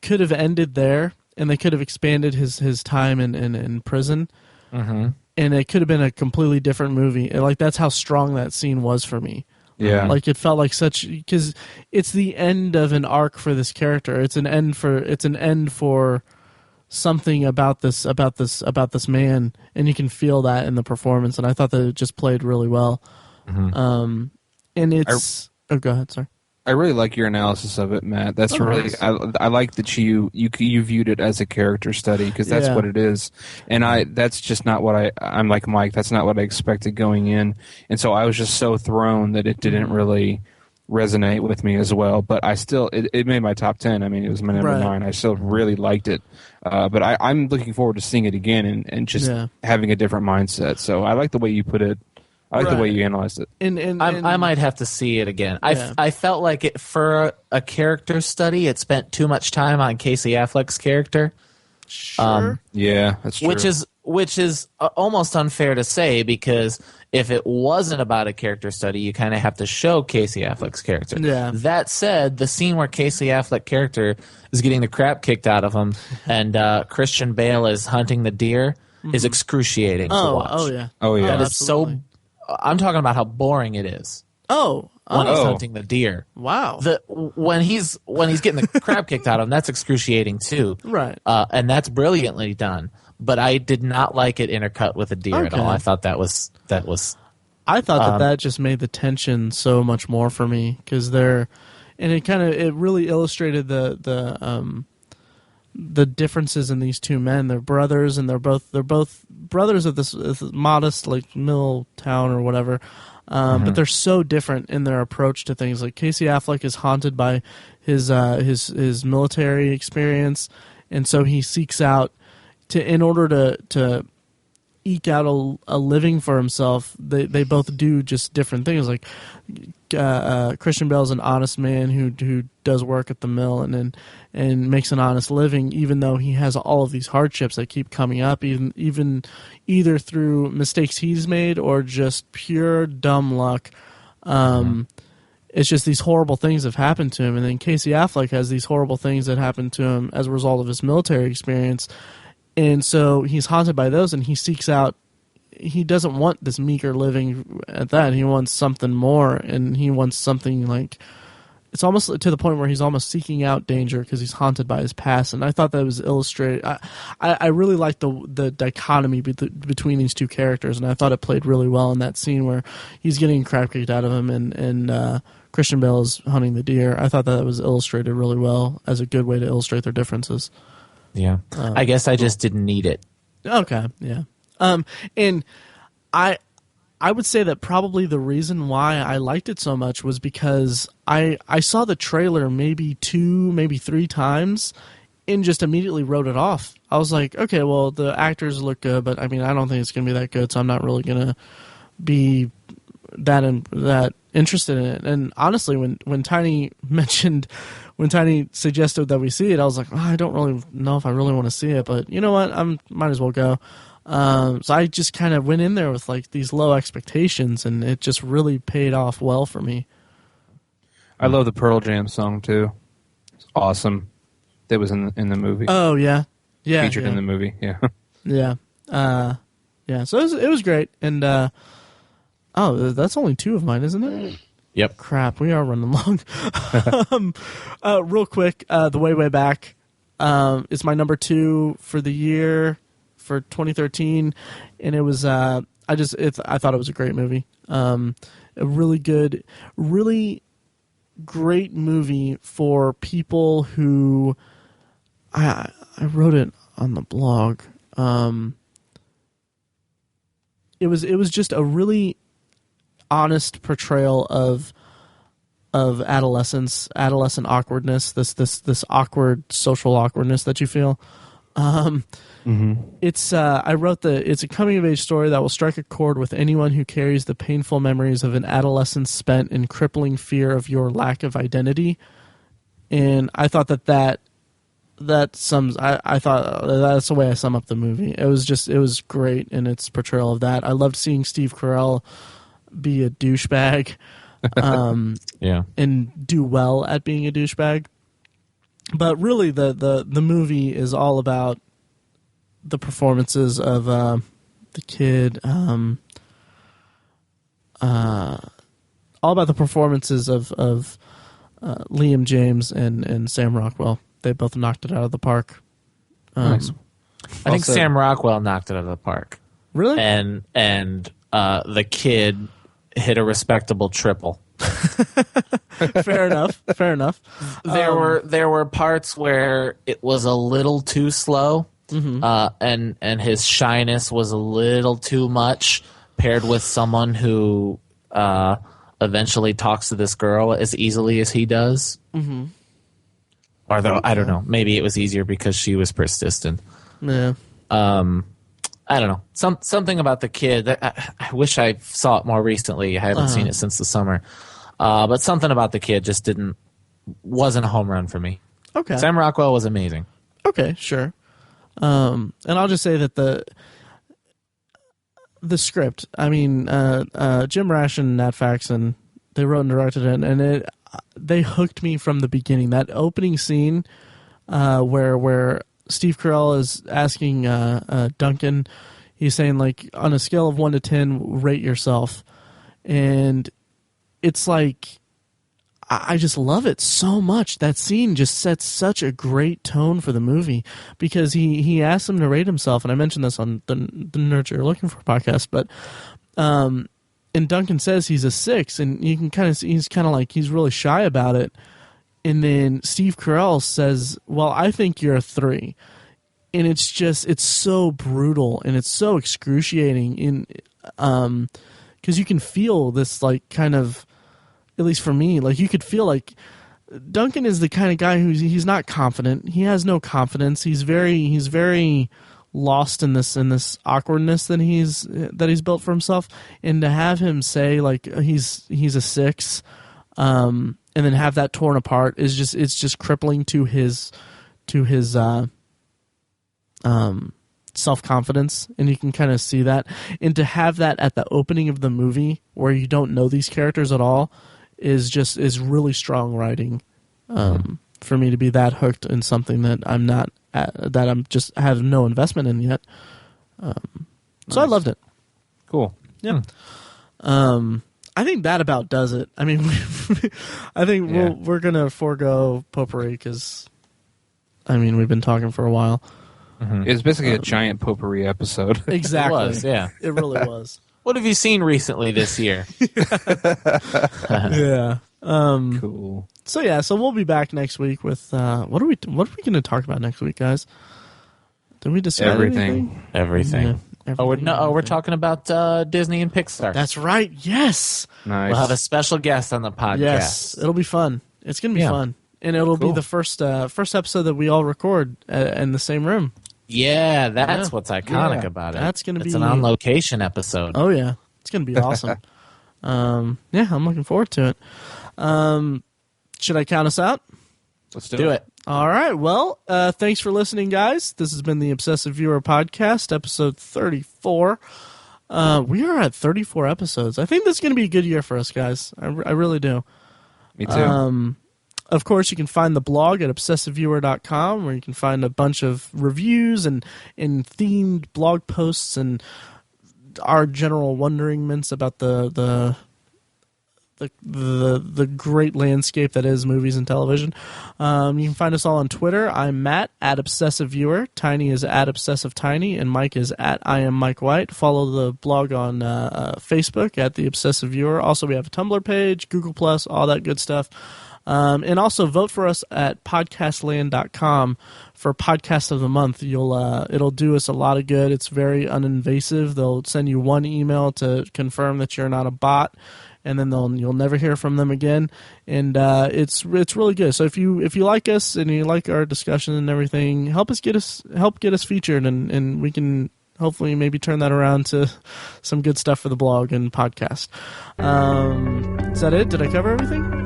could have ended there, and they could have expanded his time in prison. And it could have been a completely different movie. And, like, that's how strong that scene was for me. Yeah. Like, it felt like because it's the end of an arc for this character. It's an end for something about this man, and you can feel that in the performance. And I thought that it just played really well. And it's go ahead, sorry. I really like your analysis of it, Matt. That's really I like that you viewed it as a character study, because that's what it is. And that's just not what I'm like Mike. That's not what I expected going in, and so I was just so thrown that it didn't really resonate with me as well. But I still it made my top 10. I mean, it was my number 9. I still really liked it, but I'm looking forward to seeing it again and just having a different mindset. So I like the way you put it. I like the way you analyzed it. And I might have to see it again. I felt like it, for a character study, it spent too much time on Casey Affleck's character. Sure. Yeah, that's true. Which is almost unfair to say, because if it wasn't about a character study, you kind of have to show Casey Affleck's character. Yeah. That said, the scene where Casey Affleck character is getting the crap kicked out of him and Christian Bale is hunting the deer is excruciating to watch. Oh, yeah. Oh, yeah. That is so... I'm talking about how boring it is. When he's hunting the deer. Wow. When he's getting the crap kicked out of him, that's excruciating too. Right. And that's brilliantly done. But I did not like it intercut with a deer at all. I thought that was. I thought that just made the tension so much more for me, because it really illustrated the differences in these two men. They're brothers, and they're both brothers of this modest, like, mill town or whatever. But they're so different in their approach to things. Like, Casey Affleck is haunted by his military experience, and so he seeks out in order to eke out a living for himself. They both do just different things. Like Christian Bale's an honest man who does work at the mill and makes an honest living, even though he has all of these hardships that keep coming up, even either through mistakes he's made or just pure dumb luck. It's just these horrible things have happened to him, and then Casey Affleck has these horrible things that happen to him as a result of his military experience. And so he's haunted by those, and he seeks out. He doesn't want this meager living at that. He wants something more, and he wants something like. It's almost to the point where he's almost seeking out danger because he's haunted by his past. And I thought that was illustrated. I really liked the dichotomy between these two characters, and I thought it played really well in that scene where he's getting crap kicked out of him, and Christian Bale is hunting the deer. I thought that was illustrated really well as a good way to illustrate their differences. Yeah, I guess I just didn't need it. Okay, yeah. And I would say that probably the reason why I liked it so much was because I saw the trailer maybe 2, maybe 3 times and just immediately wrote it off. I was like, okay, well, the actors look good, but I mean, I don't think it's going to be that good, so I'm not really going to be that interested in it. And honestly, when Tiny suggested that we see it, I was like, oh, I don't really know if I really want to see it, but you know what? Might as well go. So I just kind of went in there with like these low expectations, and it just really paid off well for me. I love the Pearl Jam song too. It's awesome. That was in the movie. Oh yeah, featured in the movie. Yeah, yeah, yeah. So it was great, and that's only 2 of mine, isn't it? Yep. Crap, we are running long. Real quick, The Way Back. It's my number 2 for the year for 2013, and it was I thought it was a great movie. A really good, really great movie for people who I wrote it on the blog. It was just a really honest portrayal of adolescence, adolescent awkwardness, this awkward social awkwardness that you feel. It's I wrote it's a coming of age story that will strike a chord with anyone who carries the painful memories of an adolescence spent in crippling fear of your lack of identity. And I thought that sums. I thought that's the way I sum up the movie. It was great in its portrayal of that. I loved seeing Steve Carell be a douchebag, and do well at being a douchebag. But really, the movie is all about the performances of the kid, all about the performances of Liam James and Sam Rockwell. They both knocked it out of the park. Nice. I think Sam Rockwell knocked it out of the park. Really? And the kid hit a respectable triple. Fair enough. There were parts where it was a little too slow, and his shyness was a little too much, paired with someone who eventually talks to this girl as easily as he does. Although I don't know, maybe it was easier because she was persistent. Yeah. I don't know. Something about the kid. I wish I saw it more recently. I haven't seen it since the summer. But something about the kid just wasn't a home run for me. Okay. Sam Rockwell was amazing. Okay, sure. And I'll just say that the script, I mean, Jim Rash and Nat Faxon, they wrote and directed it, and they hooked me from the beginning. That opening scene where Steve Carell is asking Duncan, he's saying, like, on a scale of 1 to 10, rate yourself. And it's like, I just love it so much. That scene just sets such a great tone for the movie, because he asks him to rate himself, and I mentioned this on the Nerds You're Looking For podcast, but and Duncan says he's a 6, and you can kind of see he's kind of like, he's really shy about it. And then Steve Carell says, well, I think you're a 3. And it's so brutal, and it's so excruciating because you can feel this, like, kind of, at least for me, like, you could feel like Duncan is the kind of guy he's not confident. He has no confidence. He's very lost in this awkwardness that he's built for himself, and to have him say like he's a 6, and then have that torn apart it's just crippling to his self-confidence, and you can kind of see that. And to have that at the opening of the movie where you don't know these characters at all is really strong writing, for me to be that hooked in something that I'm not that I'm just have no investment in yet. So I loved it. Cool. Yeah. I think that about does it. I mean, I think we're gonna forego potpourri because, I mean, we've been talking for a while. It's basically a giant potpourri episode. Exactly. It was, yeah. It really was. What have you seen recently this year? Yeah. Cool. So we'll be back next week with what are we going to talk about next week, guys? Did we decide anything? Everything. Yeah, We're talking about Disney and Pixar. That's right. Yes. Nice. We'll have a special guest on the podcast. Yes. It'll be fun. It's going to be fun, and it'll be the first episode that we all record in the same room. Yeah, that's what's iconic about it. That's going to be an on-location episode. Oh yeah, it's going to be awesome. I'm looking forward to it. Should I count us out? Let's do it. All right. Well, thanks for listening, guys. This has been the Obsessive Viewer Podcast, episode 34. We are at 34 episodes. I think this is going to be a good year for us, guys. I really do. Me too. Of course, you can find the blog at obsessiveviewer.com, where you can find a bunch of reviews and themed blog posts and our general wonderingments about the great landscape that is movies and television. You can find us all on Twitter. I'm Matt at Obsessive Viewer. Tiny is at Obsessive Tiny, and Mike is at I am Mike White. Follow the blog on Facebook at the Obsessive Viewer. Also, we have a Tumblr page, Google Plus, all that good stuff. And also vote for us at podcastland.com for Podcast of the Month. It'll do us a lot of good. It's very uninvasive. They'll send you one email to confirm that you're not a bot, and then you'll never hear from them again. And it's really good. So if you like us and you like our discussion and everything, help get us featured, and we can hopefully maybe turn that around to some good stuff for the blog and podcast. Is that it? Did I cover everything?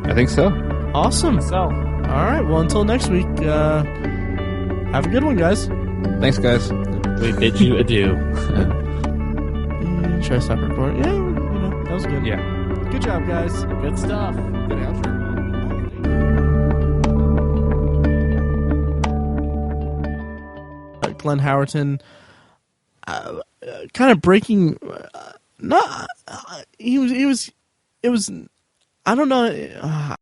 I think so. Awesome. So, all right. Well, until next week, have a good one, guys. Thanks, guys. we bid you adieu. Should I stop recording? Yeah, that was good. Yeah. Good job, guys. Good stuff. Good outro. Glenn Howerton, kind of breaking. It was. I don't know.